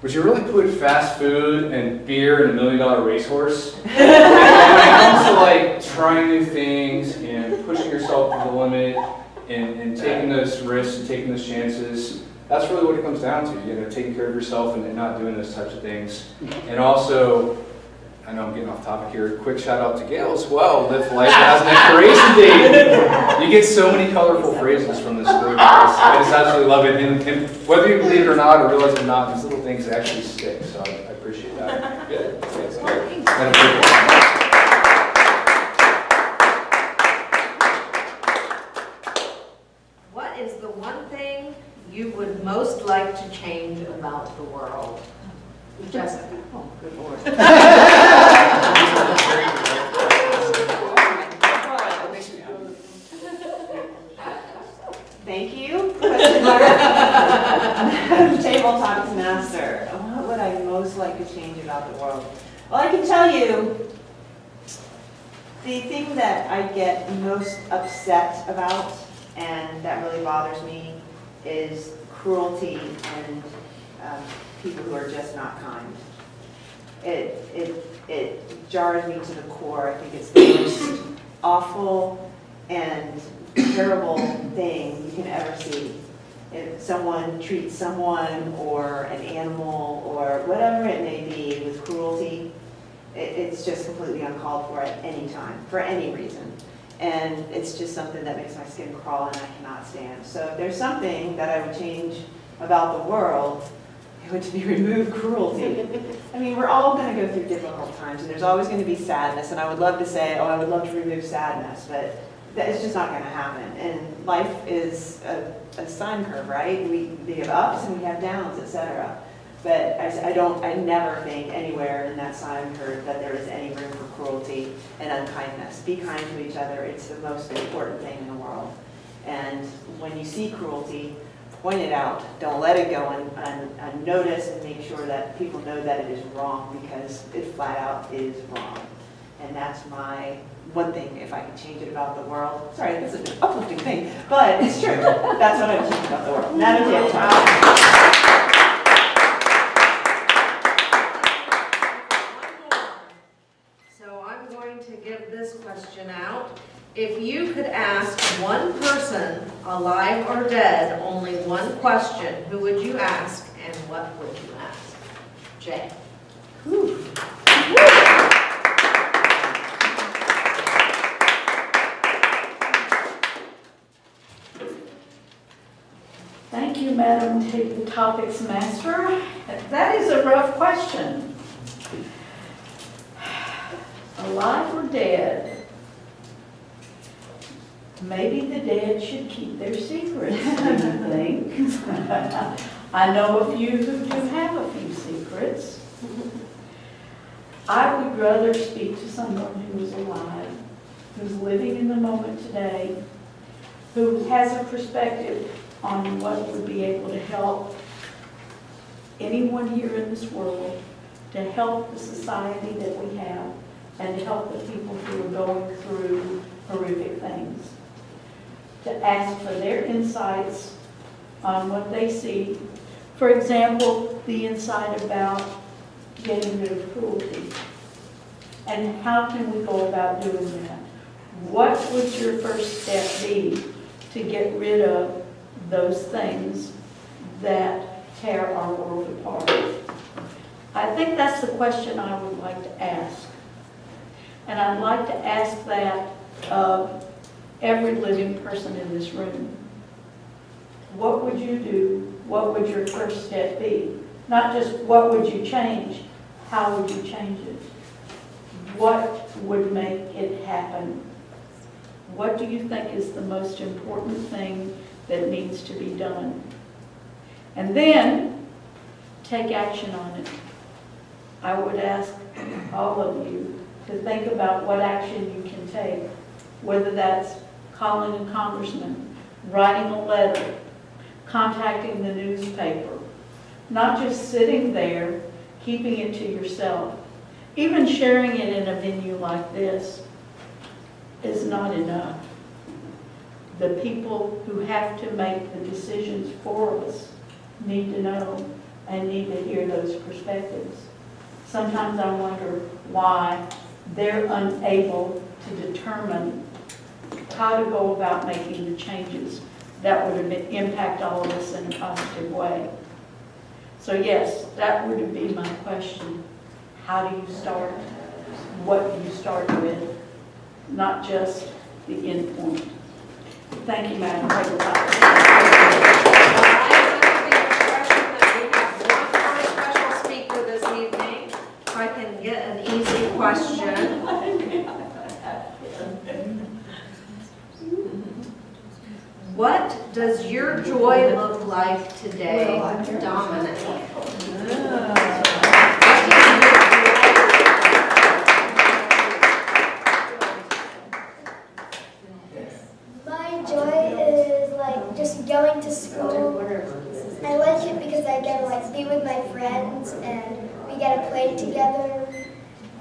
would you really put fast food and beer in $1 million racehorse? And when it comes to like trying new things and pushing yourself to the limit and taking those risks and taking those chances, that's really what it comes down to, you know, taking care of yourself and not doing those types of things. And also, I know I'm getting off topic here, quick shout out to Gail as well. Live life has an expiration date. You get so many colorful phrases from this group. I just absolutely love it. And whether you believe it or not, or realize it or not, these little things actually stick. So I appreciate that. Good. What is the one thing you would most like to change about the world? Jessica. Oh, good Lord. Thank you. Table Topics Master. What would I most like to change about the world? Well, I can tell you the thing that I get most upset about and that really bothers me is cruelty and people who are just not kind. It jars me to the core. I think it's the most awful and terrible thing you can ever see. If someone treats someone or an animal or whatever it may be with cruelty, it's just completely uncalled for at any time, for any reason. And it's just something that makes my skin crawl and I cannot stand. So if there's something that I would change about the world, it would be remove cruelty. I mean, we're all going to go through difficult times and there's always going to be sadness. And I would love to say, oh, I would love to remove sadness, but it's just not going to happen. And life is a sine curve, right? We have ups and we have downs, etc. But I never think anywhere in that sine curve that there is any room for cruelty and unkindness. Be kind to each other. It's the most important thing in the world. And when you see cruelty, point it out. Don't let it go unnoticed, and make sure that people know that it is wrong, because it flat out is wrong. And that's my one thing, if I can change it about the world. Sorry, that's an uplifting thing, but it's true. That's what I would change about the world. Madam Chair. if you could ask one person, alive or dead, only one question, who would you ask and what would you ask? Jaye. Thank you, Madam Topics Master. That is a rough question. Alive or dead? Maybe the dead should keep their secrets, do you think? I know a few who do have a few secrets. I would rather speak to someone who is alive, who's living in the moment today, who has a perspective on what would be able to help anyone here in this world, to help the society that we have, and to help the people who are going through horrific things. To ask for their insights on what they see. For example, the insight about getting rid of cruelty. And how can we go about doing that? What would your first step be to get rid of those things that tear our world apart? I think that's the question I would like to ask. And I'd like to ask that of every living person in this room. What would you do? What would your first step be? Not just what would you change, how would you change it? What would make it happen? What do you think is the most important thing that needs to be done? And then take action on it. I would ask all of you to think about what action you can take, whether that's calling a congressman, writing a letter, contacting the newspaper, not just sitting there, keeping it to yourself. Even sharing it in a venue like this is not enough. The people who have to make the decisions for us need to know and need to hear those perspectives. Sometimes I wonder why they're unable to determine how to go about making the changes that would impact all of us in a positive way. So yes, that would be my question. How do you start? What do you start with? Not just the end point. Thank you, Madam If I can get an easy question. What does your joy look like today, Dominic? My joy is like just going to school. I like it because I get to like be with my friends and we get to play together.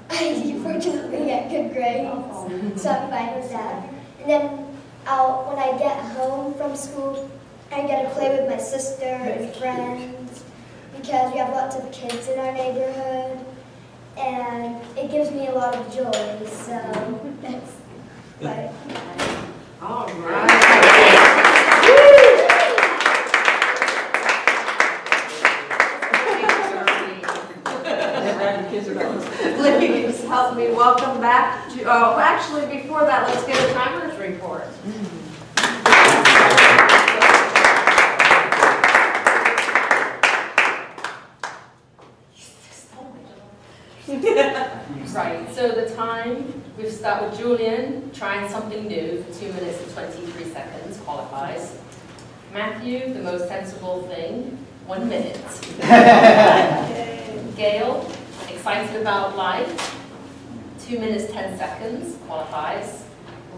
I fortunately get good grades, so I'm fine with that. And then when I get home from school, I get to play with my sister and friends because we have lots of kids in our neighborhood, and it gives me a lot of joy. So that's what. All right. Please help me welcome back to, oh, actually before that, let's get a timer's report. Right, so the time, we start with Julian, trying something new for 2 minutes and 23 seconds, qualifies. Matthew, the most sensible thing, 1 minute. Gail, excited about life, 2 minutes, 10 seconds, qualifies.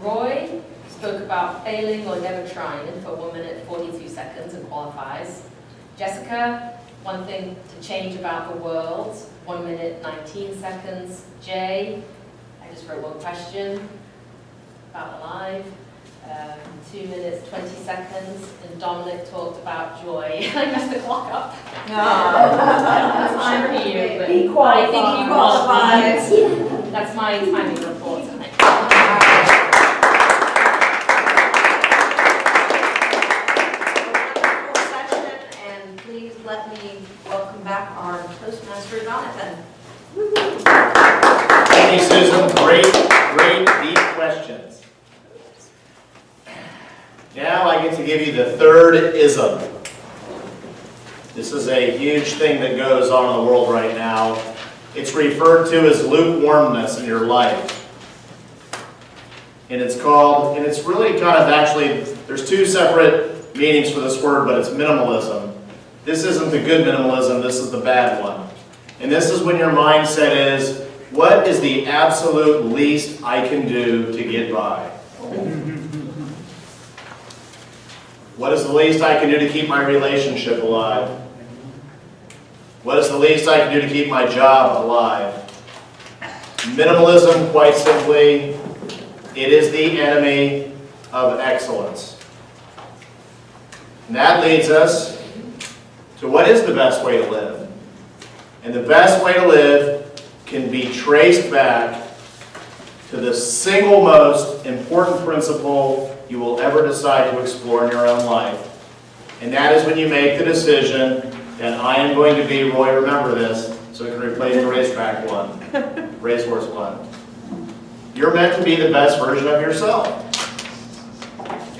Roy spoke about failing or never trying for 1 minute, 42 seconds and qualifies. Jessica, one thing to change about the world, 1 minute, 19 seconds. Jaye, I just wrote one question about life, 2 minutes, 20 seconds. And Dominic talked about joy. I messed the clock up. I'm sure he but He qualifies. I think he qualifies. That's my timing report tonight. Mr. Jonathan. Thank you, Susan. Great, deep questions. Now I get to give you the third ism. This is a huge thing that goes on in the world right now. It's referred to as lukewarmness in your life. And it's really kind of actually, there's two separate meanings for this word, but it's minimalism. This isn't the good minimalism, this is the bad one. And this is when your mindset is, what is the absolute least I can do to get by? What is the least I can do to keep my relationship alive? What is the least I can do to keep my job alive? Minimalism, quite simply, it is the enemy of excellence. And that leads us to what is the best way to live. And the best way to live can be traced back to the single most important principle you will ever decide to explore in your own life. And that is when you make the decision that I am going to be, Roy, remember this, so it can replace the racetrack one, racehorse one. You're meant to be the best version of yourself.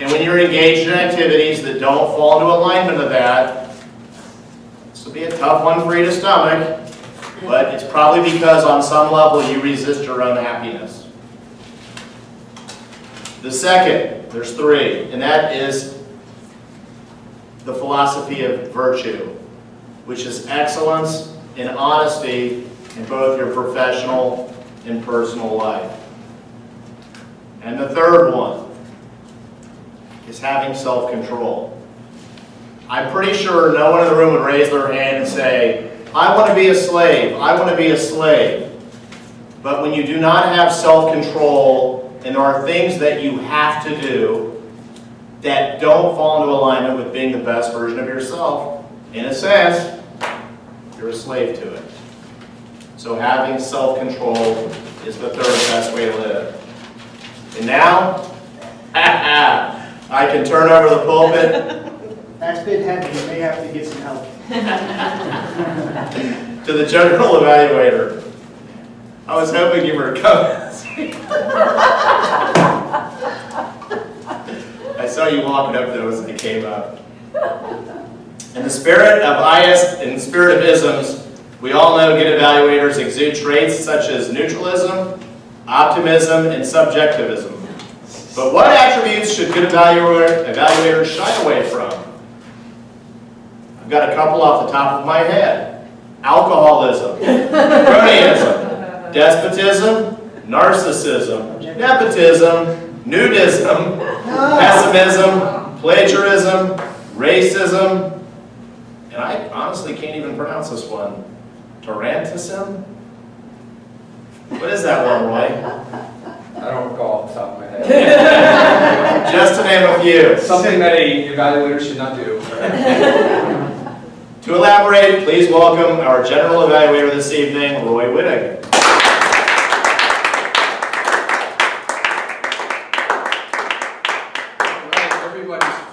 And when you're engaged in activities that don't fall into alignment with that, this will be a tough one for you to stomach, but it's probably because on some level you resist your own happiness. The second, there's three, and that is the philosophy of virtue, which is excellence and honesty in both your professional and personal life. And the third one is having self-control. I'm pretty sure no one in the room would raise their hand and say, I want to be a slave, I want to be a slave. But when you do not have self-control, and there are things that you have to do that don't fall into alignment with being the best version of yourself, in a sense, you're a slave to it. So having self-control is the third best way to live. And now, I can turn over the pulpit. That's been heavy. You may have to get some help. To the general evaluator. I was hoping you were coming. I saw you walking up there as I came up. In the spirit of isms, we all know good evaluators exude traits such as neutralism, optimism, and subjectivism. But what attributes should good evaluators shy away from? I've got a couple off the top of my head. Alcoholism, cronyism, despotism, narcissism, nepotism, nudism, pessimism, plagiarism, racism, and I honestly can't even pronounce this one. Tarantism? What is that one, Roy? I don't recall off the top of my head. Just to name a few. Something that an evaluator should not do. To elaborate, please welcome our general evaluator this evening, Roy Wittig.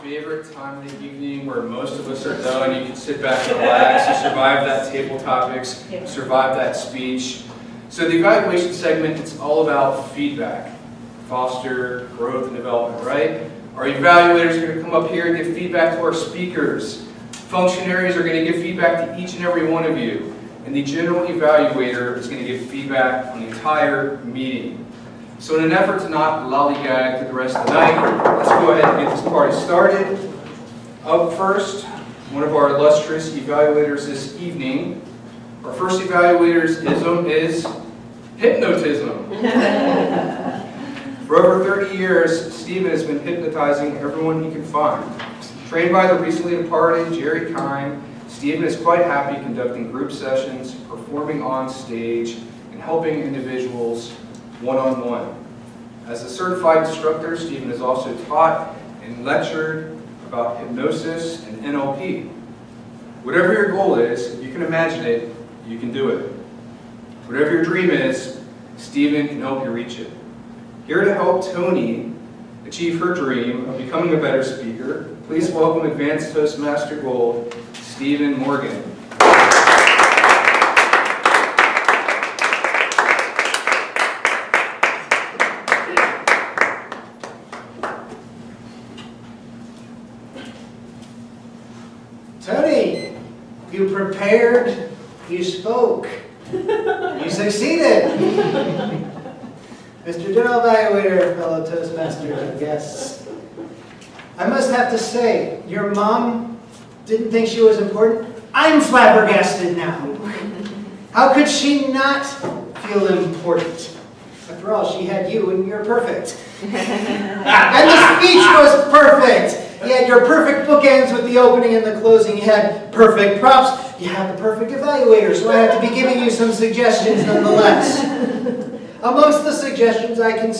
Favorite time of the evening where most of us are done. You can sit back and relax. You survived that table topics, you survived that speech. So the evaluation segment, it's all about feedback, foster growth and development, right? Our evaluators are going to come up here and give feedback to our speakers. Functionaries are going to give feedback to each and every one of you. And the general evaluator is going to give feedback on the entire meeting. So in an effort to not lollygag through the rest of the night, let's go ahead and get this party started. Up first, one of our illustrious evaluators this evening. Our first evaluator's ism is hypnotism. For over 30 years, Stephen has been hypnotizing everyone he can find. Trained by the recently departed Jaye, Stephen is quite happy conducting group sessions, performing on stage, and helping individuals one-on-one. As a certified instructor, Stephen has also taught and lectured about hypnosis and NLP. Whatever your goal is, if you can imagine it, you can do it. Whatever your dream is, Stephen can help you reach it. Here to help Toni achieve her dream of becoming a better speaker, please welcome Advanced Toastmaster Gold, Stephen Morgan. You prepared, you spoke, you succeeded. Mr. General Evaluator, fellow Toastmasters and guests, I must have to say, your mom didn't think she was important. I'm flabbergasted now. How could she not feel important? After all, she had you and you're perfect. And the speech was perfect. You had your perfect bookends with the opening and the closing. You had perfect props. You had the perfect evaluator, so I have to be giving you some suggestions nonetheless. Amongst the suggestions I can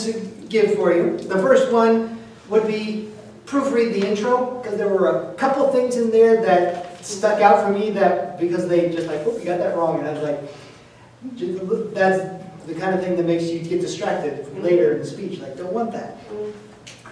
give for you, the first one would be proofread the intro, because there were a couple things in there that stuck out for me that because they just like, oh, you got that wrong, and I was like, that's the kind of thing that makes you get distracted later in the speech. Like, don't want that.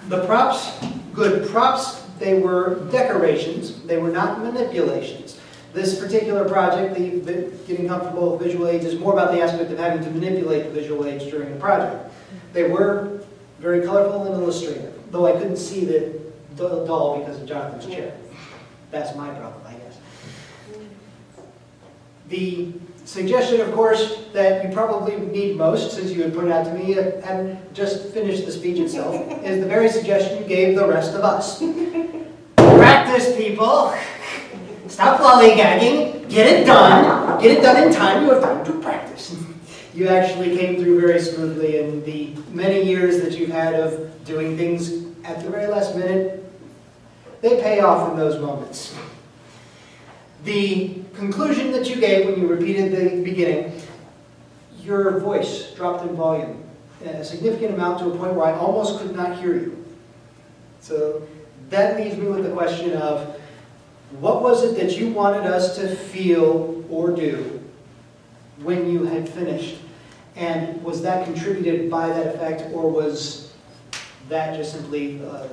The props, good props, they were decorations. They were not manipulations. This particular project, the getting comfortable with visual aids, is more about the aspect of having to manipulate the visual aids during the project. They were very colorful and illustrative, though I couldn't see the doll because of Jonathan's chair. That's my problem, I guess. The suggestion, of course, that you probably need most, since you had pointed out to me, hadn't just finished the speech itself, is the very suggestion you gave the rest of us. Practice, people. Stop lollygagging. Get it done. Get it done in time. You have time to practice. You actually came through very smoothly in the many years that you've had of doing things at the very last minute. They pay off in those moments. The conclusion that you gave when you repeated the beginning, your voice dropped in volume a significant amount to a point where I almost could not hear you. So that leaves me with the question of, what was it that you wanted us to feel or do when you had finished? And was that contributed by that effect, or was that just simply a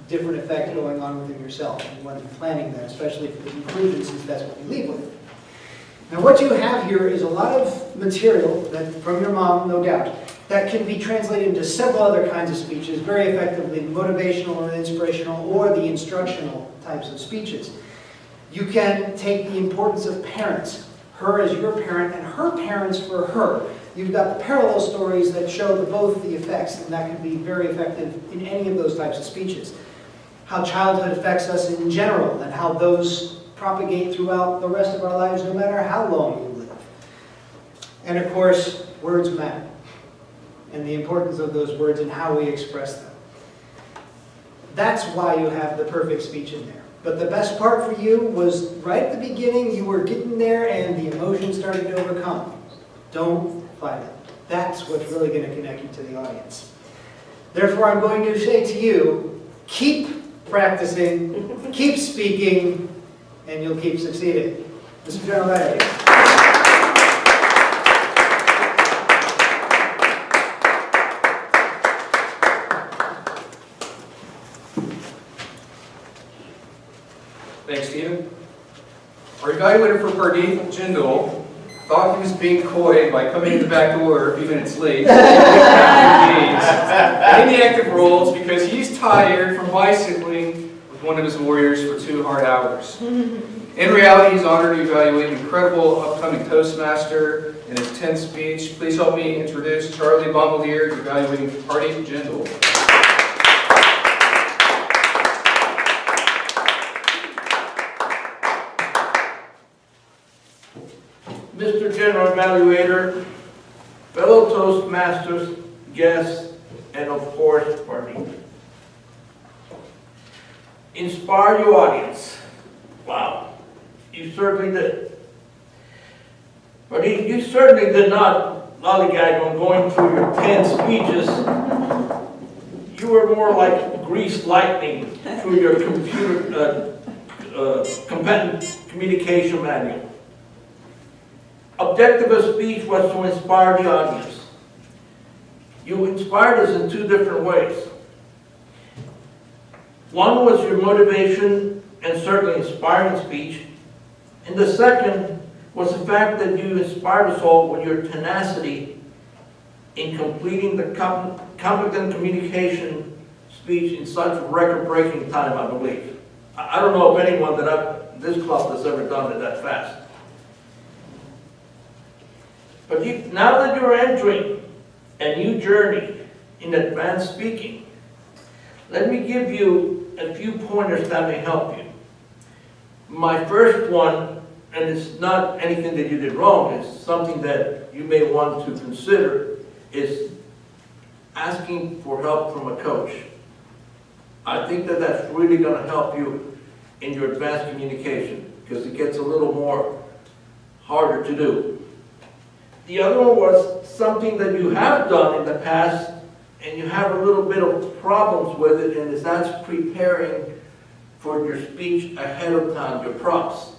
different effect going on within yourself? You weren't planning that, especially for the conclusion, since that's what you leave with. Now what you have here is a lot of material that, from your mom, no doubt, that can be translated into several other kinds of speeches, very effectively motivational or inspirational or the instructional types of speeches. You can take the importance of parents, her as your parent and her parents for her. You've got the parallel stories that show both the effects, and that can be very effective in any of those types of speeches. How childhood affects us in general, and how those propagate throughout the rest of our lives, no matter how long you live. And of course, words matter, and the importance of those words and how we express them. That's why you have the perfect speech in there. But the best part for you was right at the beginning, you were getting there and the emotions started to overcome. Don't fight it. That's what's really going to connect you to the audience. Therefore, I'm going to say to you, keep practicing, keep speaking, and you'll keep succeeding. Mr. General Manager. Thanks, Stephen. Our evaluator for Pardeep, Jindal, thought he was being coy by coming in the back door a few minutes late. And in the active role, it's because he's tired from bicycling with one of his warriors for 2 hard hours. In reality, he's honored to evaluate an incredible upcoming Toastmaster in his 10th speech. Please help me introduce Charlie Bombardier, evaluating Pardeep, Jindal. Mr. General Evaluator, fellow Toastmasters, guests, and of course, Pardeep. Inspire your audience. Wow, you certainly did. Pardeep, you certainly did not lollygag on going through your 10 speeches. You were more like greased lightning through your competent communication manual. Objective of speech was to inspire the audience. You inspired us in 2 different ways. One was your motivation and certainly inspiring speech, and the second was the fact that you inspired us all with your tenacity in completing the competent communication speech in such record-breaking time, I believe. I don't know of anyone that this club has ever done it that fast. Pardeep, now that you're entering a new journey in advanced speaking, let me give you a few pointers that may help you. My first one, and it's not anything that you did wrong, it's something that you may want to consider, is asking for help from a coach. I think that that's really going to help you in your advanced communication, because it gets a little more harder to do. The other one was something that you have done in the past, and you have a little bit of problems with it, and that's preparing for your speech ahead of time, your props.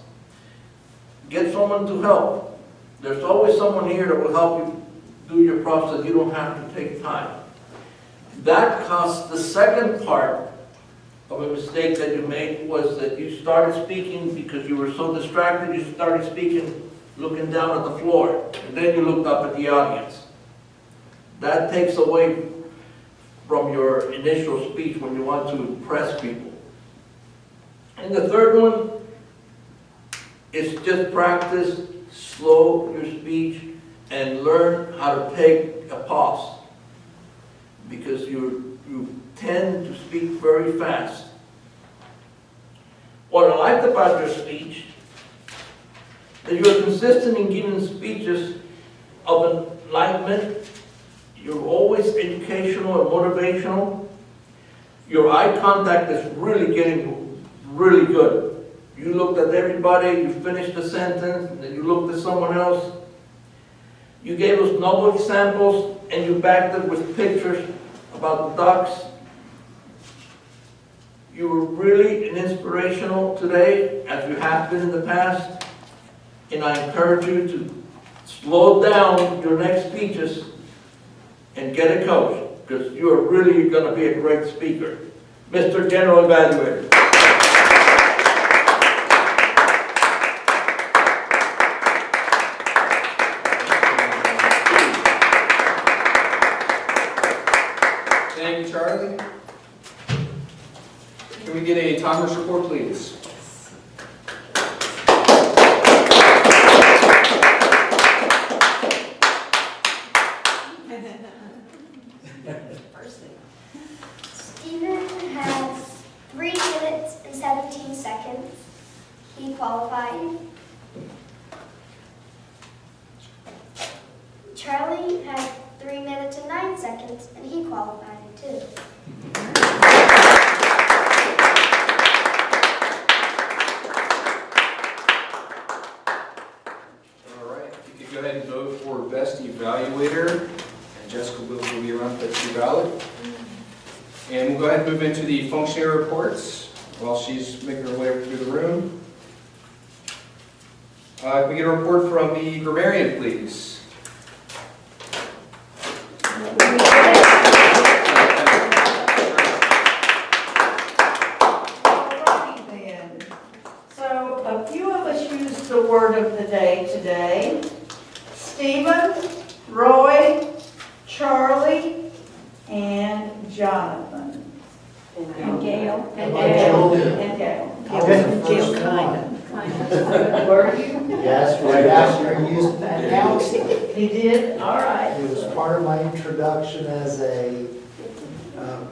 Get someone to help. There's always someone here that will help you do your props so you don't have to take time. That caused the second part of a mistake that you made, was that you started speaking because you were so distracted, you started speaking looking down at the floor, and then you looked up at the audience. That takes away from your initial speech when you want to impress people. And the third one is just practice, slow your speech, and learn how to take a pause, because you tend to speak very fast. What I liked about your speech, that you're consistent in giving speeches of enlightenment. You're always educational and motivational. Your eye contact is really getting really good. You looked at everybody, you finished the sentence, and then you looked at someone else. You gave us novel examples, and you backed it with pictures about the ducks. You were really inspirational today, as you have been in the past. And I encourage you to slow down your next speeches and get a coach, because you are really going to be a great speaker. Mr. General Evaluator. Thank you, Charlie. Can we get a timers report, please? Steven has 3 minutes and 17 seconds. He qualified. Charlie had 3 minutes and 9 seconds, and he qualified too. All right, if you could go ahead and vote for Best Evaluator, and Jessica will be around for the ballot. And we'll go ahead and move into the Functionary Reports while she's making her way through the room. Can we get a report from the grammarian, please? So a few of us used the word of the day today. Stephen, Roy, Charlie, and Jonathan. And Gail. And Gail. And Gail. I was the first one. Were you? Yes, right after you used accounts. He did? All right. It was part of my introduction as a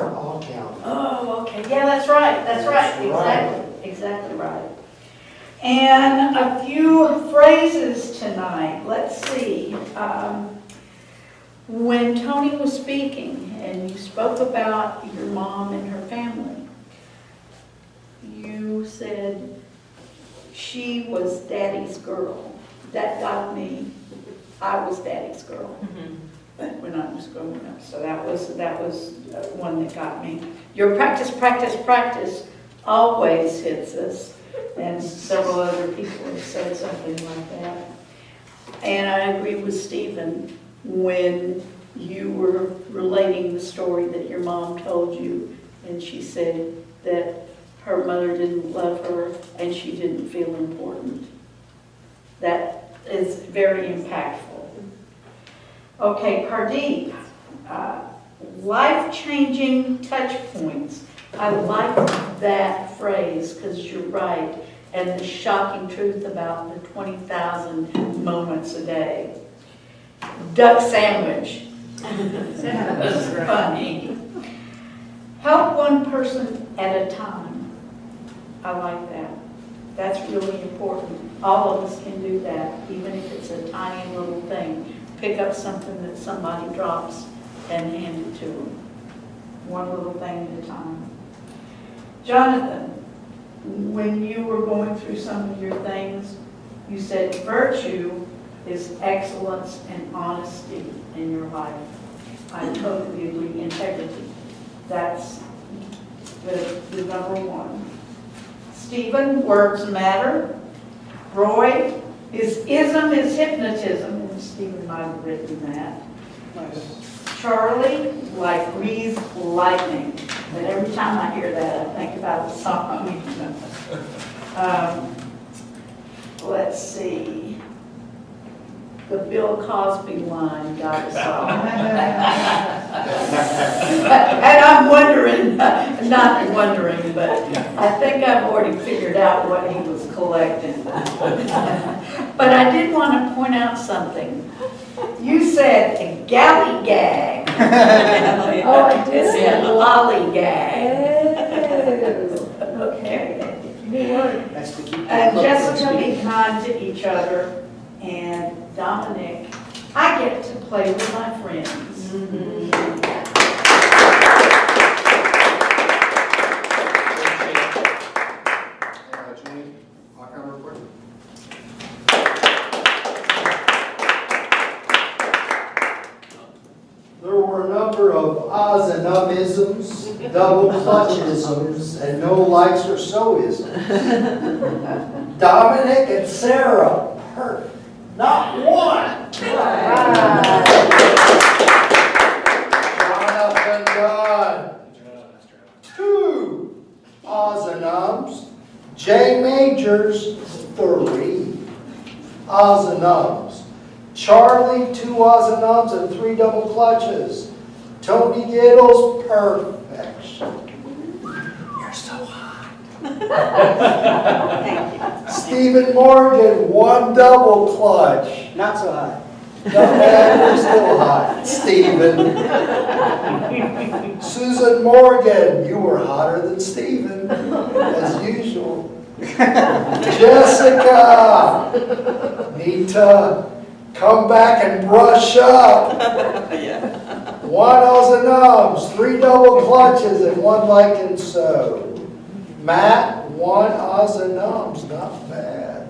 all county. Oh, okay. Yeah, that's right. That's right. Exactly. Exactly right. And a few phrases tonight. Let's see. When Toni was speaking and you spoke about your mom and her family, you said she was Daddy's girl. That got me. I was Daddy's girl when I was growing up. So that was one that got me. Your practice, practice, practice always hits us. And several other people have said something like that. And I agree with Stephen when you were relating the story that your mom told you, and she said that her mother didn't love her and she didn't feel important. That is very impactful. Okay, Pardeep, life-changing touch points. I like that phrase because you're right. And the shocking truth about the 20,000 moments a day. duck sandwich. That was funny. Help one person at a time. I like that. That's really important. All of us can do that, even if it's a tiny little thing. Pick up something that somebody drops and hand it to them. One little thing at a time. Jonathan, when you were going through some of your things, you said virtue is excellence and honesty in your life. I totally agree. Integrity. That's the number one. Stephen, words matter. Roy, his ism is hypnotism, and Stephen might have written that. Charlie, like breathe lightning. And every time I hear that, I think about the song. Let's see. The Bill Cosby line got us all. And I'm wondering, not wondering, but I think I've already figured out what he was collecting. But I did want to point out something. You said a gallygag. Oh, I did? It's a lollygag. Okay. New word. That's to keep And the Jessica, be kind to each other. And Dominic, I get to play with my friends. Julian, lockout report. There were a number of ahs and isms, double clutchisms, and no likes or so-isms. Dominic and Sarah, perfect. Not one. Jonathan done. Two ahs and ums. Jaye majors, 3 ahs and ums. Charlie, 2 ahs and ums and 3 double clutches. Toni Gittles, perfection. You're so hot. Stephen Morgan, 1 double clutch. Not so high. No, man, you're still hot, Stephen. Susan Morgan, you were hotter than Stephen, as usual. Jessica, need to come back and brush up. 1 ahs and ums, 3 double clutches, and 1 like and so. Matt, 1 ahs and ums, not bad,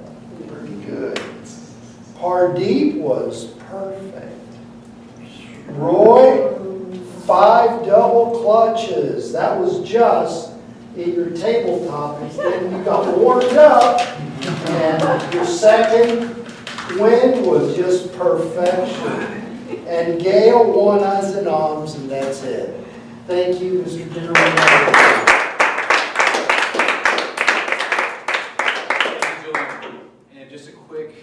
pretty good. Pardeep was perfect. Roy, 5 double clutches. That was just in your table topics. Then you got warmed up, and your second win was just perfection. And Gail, 1 ahs and ums, and that's it. Thank you, Mr. General Manager. And just a quick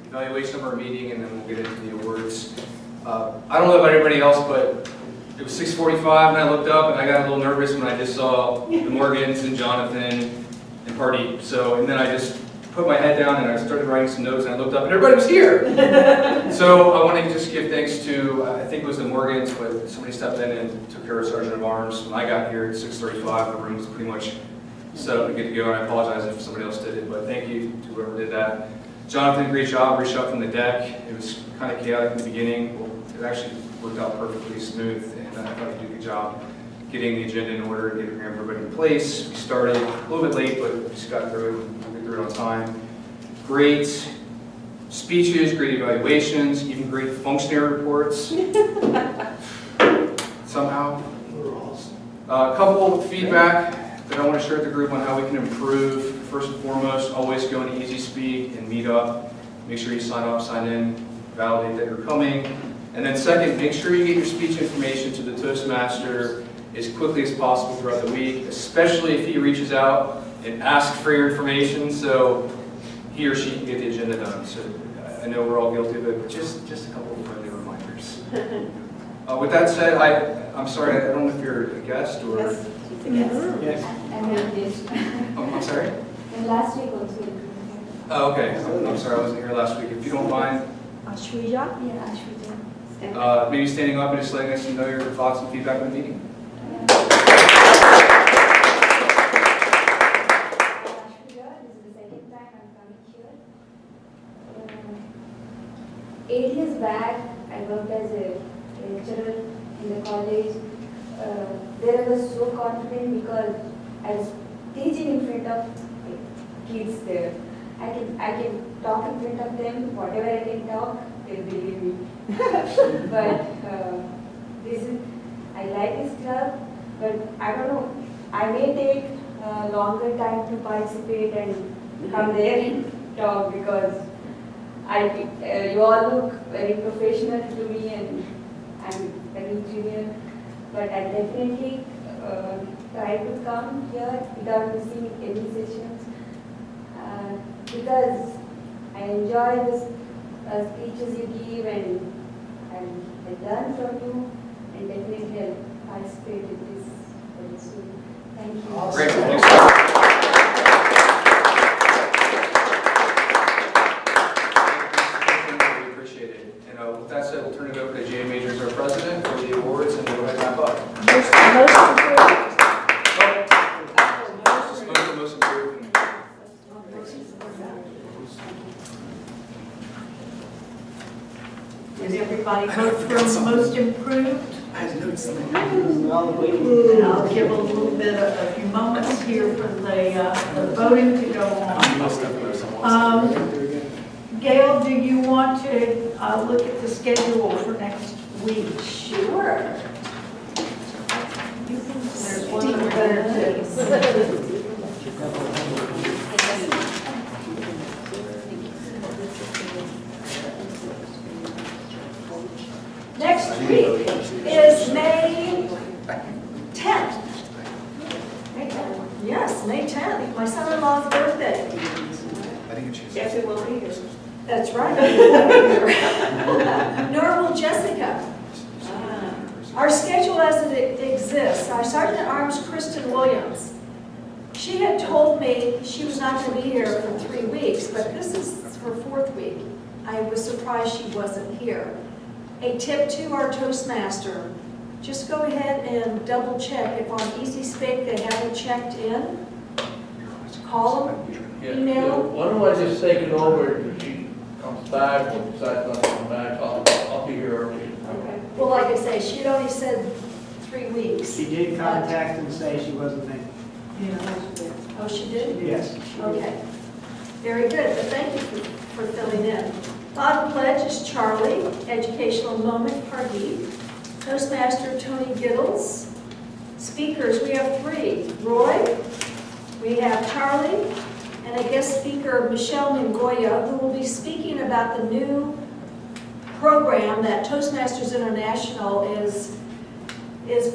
evaluation of our meeting, and then we'll get into the awards. I don't know about everybody else, but it was 6:45, and I looked up, and I got a little nervous when I just saw the Morgans and Jonathan and Pardeep. So, and then I just put my head down, and I started writing some notes, and I looked up, and everybody was here. So I want to just give thanks to, I think it was the Morgans, but somebody stepped in and took care of Sergeant of Arms. When I got here at 6:35, the room was pretty much set up and good to go, and I apologize if somebody else did it, but thank you to whoever did that. Jonathan, great job reshuffling the deck. It was kind of chaotic in the beginning. Well, it actually worked out perfectly smooth, and I thought you did a good job getting the agenda in order and getting everybody in place. We started a little bit late, but we just got through it, and we'll get through it on time. Great speeches, great evaluations, even great functionary reports. Somehow. A couple of feedback that I want to share with the group on how we can improve. First and foremost, always go into Easy Speak and meet up. Make sure you sign up, sign in, validate that you're coming. And then second, make sure you get your speech information to the Toastmaster as quickly as possible throughout the week, especially if he reaches out and asks for your information so he or she can get the agenda done. So I know we're all guilty of it, but just a couple of friendly reminders. With that said, I'm sorry, I don't know if you're a guest or... Yes, she's a guest. Yes. I'm sorry? And last week also. Oh, okay. I'm sorry, I wasn't here last week. If you don't mind Ashwija? Yeah, Ashwija. Maybe standing up and just letting us know your thoughts and feedback on the meeting. Ashwija, this is the second time I'm coming here. 8 years back, I worked as a lecturer in the college. There I was so confident because I was teaching in front of kids there. I can talk in front of them, whatever I can talk, they'll believe me. But I like this club, but I don't know, I may take longer time to participate and come there and talk because you all look very professional to me and I'm very junior, but I definitely try to come here without missing any sessions because I enjoy the speeches you give and I learn from you and definitely I'll participate in this very soon. Thank you. Awesome. Great. Thanks. We appreciate it. And with that said, we'll turn it over to Jaye Majors, our president, for the awards, and we'll go ahead and wrap up. Most improved. Just vote for most improved. Did everybody vote for most improved? I had notes. And I'll give a little bit, a few moments here for the voting to go on. Gail, do you want to look at the schedule for next week? Sure. There's one of the better tips. Next week is May 10th. Yes, May 10th, my son-in-law's birthday. Guess who will be here? That's right. Nor will Jessica. Our schedule as it exists, our Sergeant at Arms, Kristen Williams, she had told me she was not going to be here for 3 weeks, but this is her 4th week. I was surprised she wasn't here. A tip to our Toastmaster, just go ahead and double check if on Easy Speak they haven't checked in. Call them, email them. Why don't I just take it over if she comes back or decides not to come back, I'll be here early. Okay. Well, like I say, she'd only said 3 weeks. She did contact and say she wasn't there. Oh, she did? Yes. Okay. Very good, but thank you for filling in. God Pledge is Charlie, Educational Moment, Pardeep, Toastmaster Toni Giddles. Speakers, we have 3. Roy, we have Charlie, and a guest speaker, Michelle Mingoya, who will be speaking about the new program that Toastmasters International is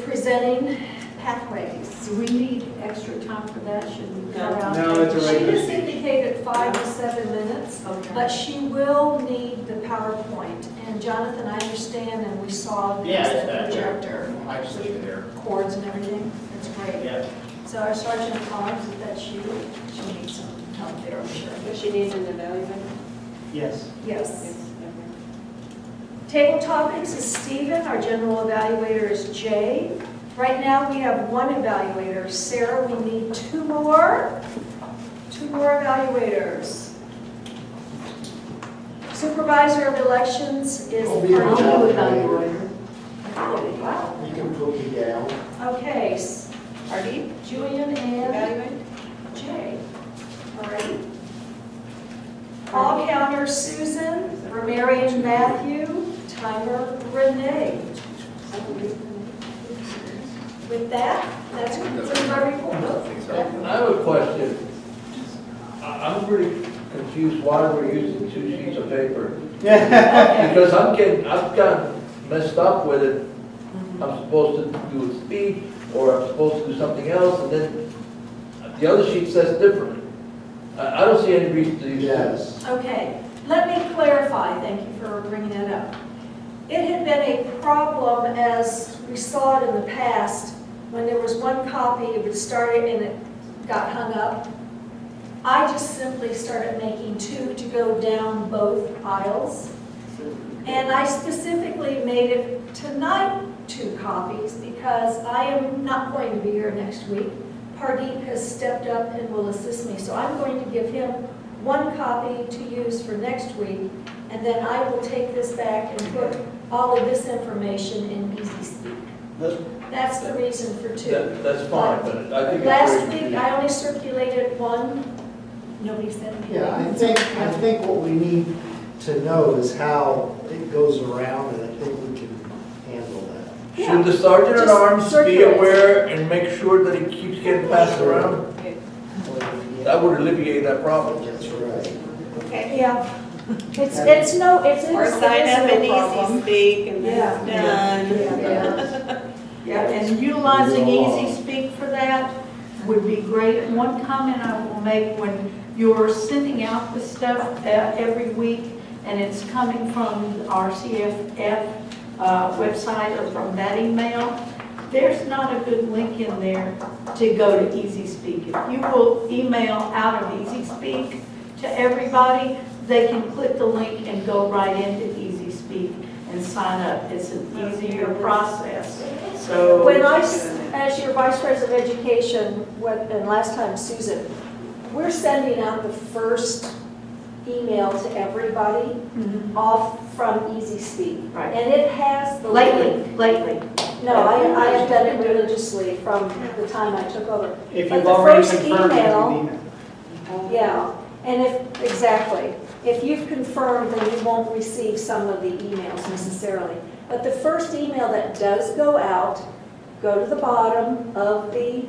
presenting, Pathways. Do we need extra time for that? Should we go around? No, it's a She regular just speech. indicated 5 to 7 minutes, but she will need the PowerPoint. And Jonathan, I understand, and we saw Yeah, the it's back there. projector, I just leave it there. cords and everything. It's great. Yeah. So our Sergeant at Arms, if that's you, she'll need some help there, I'm sure. Does she need an evaluator? Yes. Yes. Table topics is Stephen, our general evaluator is Jaye. Right now we have 1 evaluator, Sarah, we need 2 more. 2 more evaluators. Supervisor of elections is I'll be an Pardeep. evaluator. Wow. You can put me down. Okay, Pardeep? Julian and Evaluate? Jaye. All right. All counters Susan, Ramarian Matthew, Timer Renee. With that, that's concludes our report. I have a question. I'm pretty confused why we're using 2 sheets of paper. Because I've gotten messed up with it. I'm supposed to do a speech, or I'm supposed to do something else, and then the other sheet says differently. I don't see any reason to use Yes. Okay, let me clarify, thank you for bringing that up. It had been a problem as we saw it in the past, when there was 1 copy, it would start and it got hung up. I just simply started making 2 to go down both aisles. And I specifically made it tonight 2 copies because I am not going to be here next week. Pardeep has stepped up and will assist me. So I'm going to give him 1 copy to use for next week, and then I will take this back and put all of this information in Easy Speak. That's the reason for 2. That's fine, but I think it's Last great. week, I only circulated 1. Nobody said anything. Yeah, I think what we need to know is how it goes around, and I think we can handle that. Should the sergeant at Just arms be circulate. aware and make sure that it keeps getting passed around? That would alleviate that problem. That's right. Okay. Yeah. It's no, it's Or sign up in Easy Speak and Yeah. then it's done. Yeah. Yeah, and utilizing Easy Speak for that would be great. One comment I will make, when you're sending out the stuff every week and it's coming from our CFF website or from that email, there's not a good link in there to go to Easy Speak. If you will email out of Easy Speak to everybody, they can click the link and go right into Easy Speak and sign up. It's an easier process. So When as your Vice President of Education, and last time Susan, we're sending out the first email to everybody off from Easy Speak. Right. And it has the link. lately. No, I have done it religiously from the time I took over. If But you've the already first confirmed it email- with email. Yeah, and exactly. If you've confirmed, then you won't receive some of the emails necessarily. But the first email that does go out, go to the bottom of the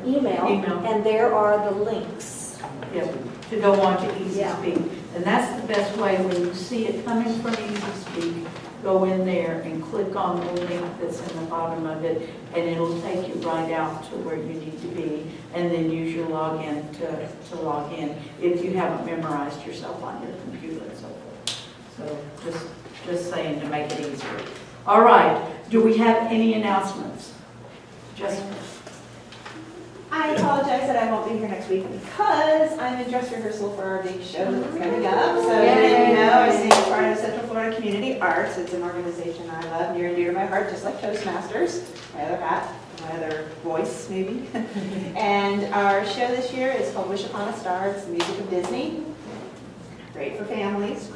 email, and there are the links. Yeah, to go on to Easy Yeah. Speak. And that's the best way, when you see it coming from Easy Speak, go in there and click on the link that's in the bottom of it, and it'll take you right out to where you need to be, and then use your login to log in, if you haven't memorized yourself on your computer and so forth. So just saying to make it easier. All right, do we have any announcements? Just I apologize that I won't be here next week because I'm in dress rehearsal for our big show that's coming up. So you know, I sing as part of Central Florida Community Arts. It's an organization I love, near and dear to my heart, just like Toastmasters, my other hat, my other voice maybe. And our show this year is called Wish Upon a Star. It's the music of Disney. Great for families,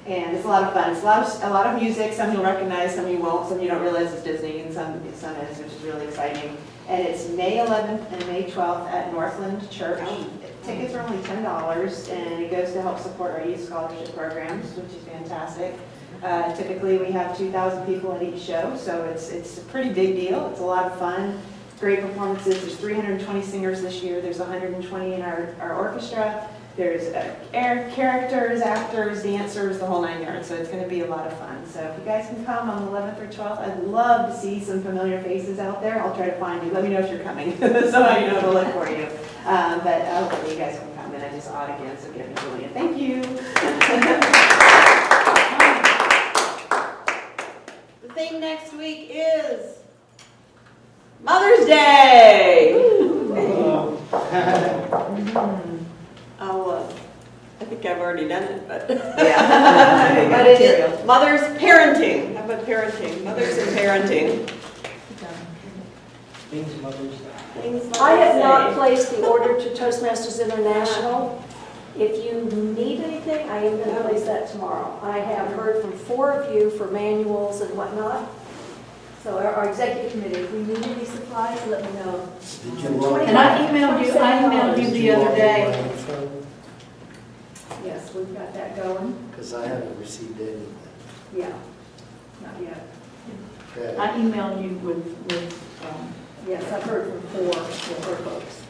And it's a lot of fun. It's a lot of music. Some you'll recognize, some you won't, some you don't realize is Disney, and some is, which is really exciting. And it's May 11th and May 12th at Northland Church. Tickets are only $10, and it goes to help support our youth scholarship programs, which is fantastic. Typically, we have 2,000 people at each show, so it's a pretty big deal. It's a lot of fun. Great performances. There's 320 singers this year. There's 120 in our orchestra. There's characters, actors, dancers, the whole 9 yards. So it's going to be a lot of fun. So if you guys can come on the 11th or 12th, I'd love to see some familiar faces out there. I'll try to find you. Let me know if you're coming, so I know to look for you. But hopefully you guys can come. And I just odd again, so give me Julian. Thank you. The thing next week is Mother's Day. I think I've already done it, but Yeah. but it is Mother's Parenting. How about parenting? Mothers and parenting. Things mothers. I have not placed the order to Toastmasters International. If you need anything, I am going to place that tomorrow. I have heard from 4 of you for manuals and whatnot. So our executive committee, if we need any supplies, let me know. Did you log And I emailed you the other day. Yes, we've got that going. Because I haven't received anything. Yeah, not yet. Okay. I emailed you with Yes, I've heard from 4 folks.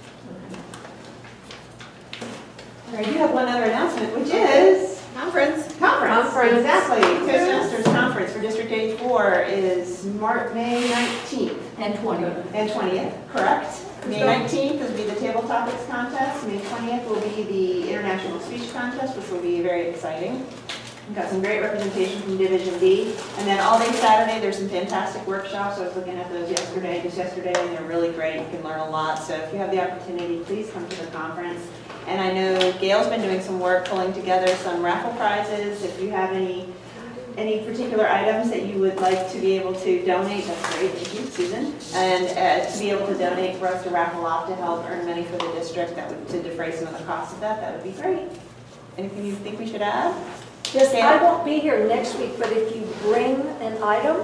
All right, you have one other announcement, which is Conference. Exactly. Toastmasters Conference for District 84 is May 19th. and 20th. And 20th, correct. May 19th will be the Table Topics Contest. May 20th will be the International Speech Contest, which will be very exciting. We've got some great representation from Division D. And then all day Saturday, there's some fantastic workshops. I was looking at those just yesterday, and they're really great. You can learn a lot. So if you have the opportunity, please come to the conference. And I know Gail's been doing some work pulling together some raffle prizes. If you have any particular items that you would like to be able to donate, that's great, thank you, Susan. And to be able to donate for us to raffle off to help earn money for the district, to defray some of the costs of that would be great. Anything you think we should add? Yes, I won't be here next week, but if you bring an item,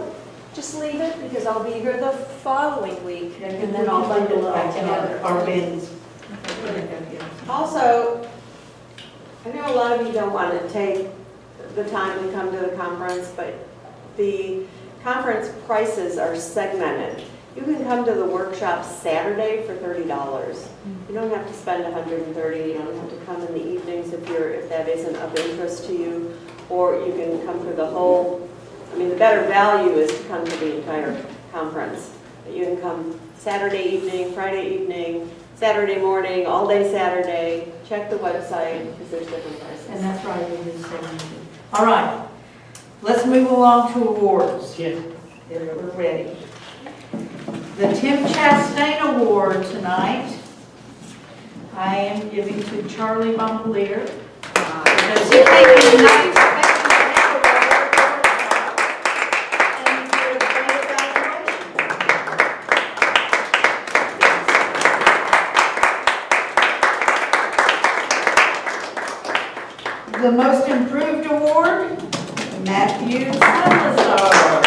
just leave it because I'll be here the following week and then I'll bundle it all together. Our bins. Also, I know a lot of you don't want to take the time to come to the conference, but the conference prices are segmented. You can come to the workshop Saturday for $30. You don't have to spend $130. You don't have to come in the evenings if that isn't of interest to you, or you can come for the whole. I mean, the better value is to come to the entire conference. You can come Saturday evening, Friday evening, Saturday morning, all day Saturday. Check the website because there's different prices. And that's right, it is 70. All right, let's move along to awards. Yeah. We're ready. The Tim Chastain Award tonight, I am giving to Charlie Bombalier. Because he did not expect to have a and for a great evaluation. The Most Improved Award, Matthew Salazar.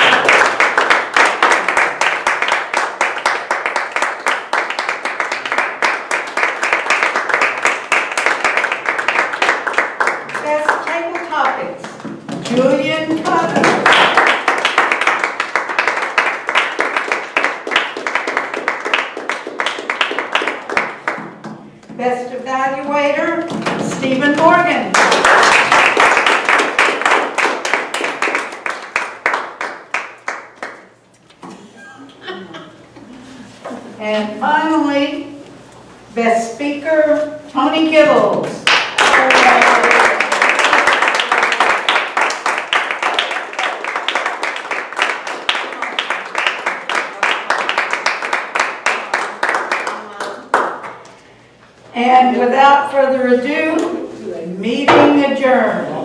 Julian. Best Evaluator, Stephen Morgan. And finally, Best Speaker, Toni Gittles. And without further ado, meeting adjourned.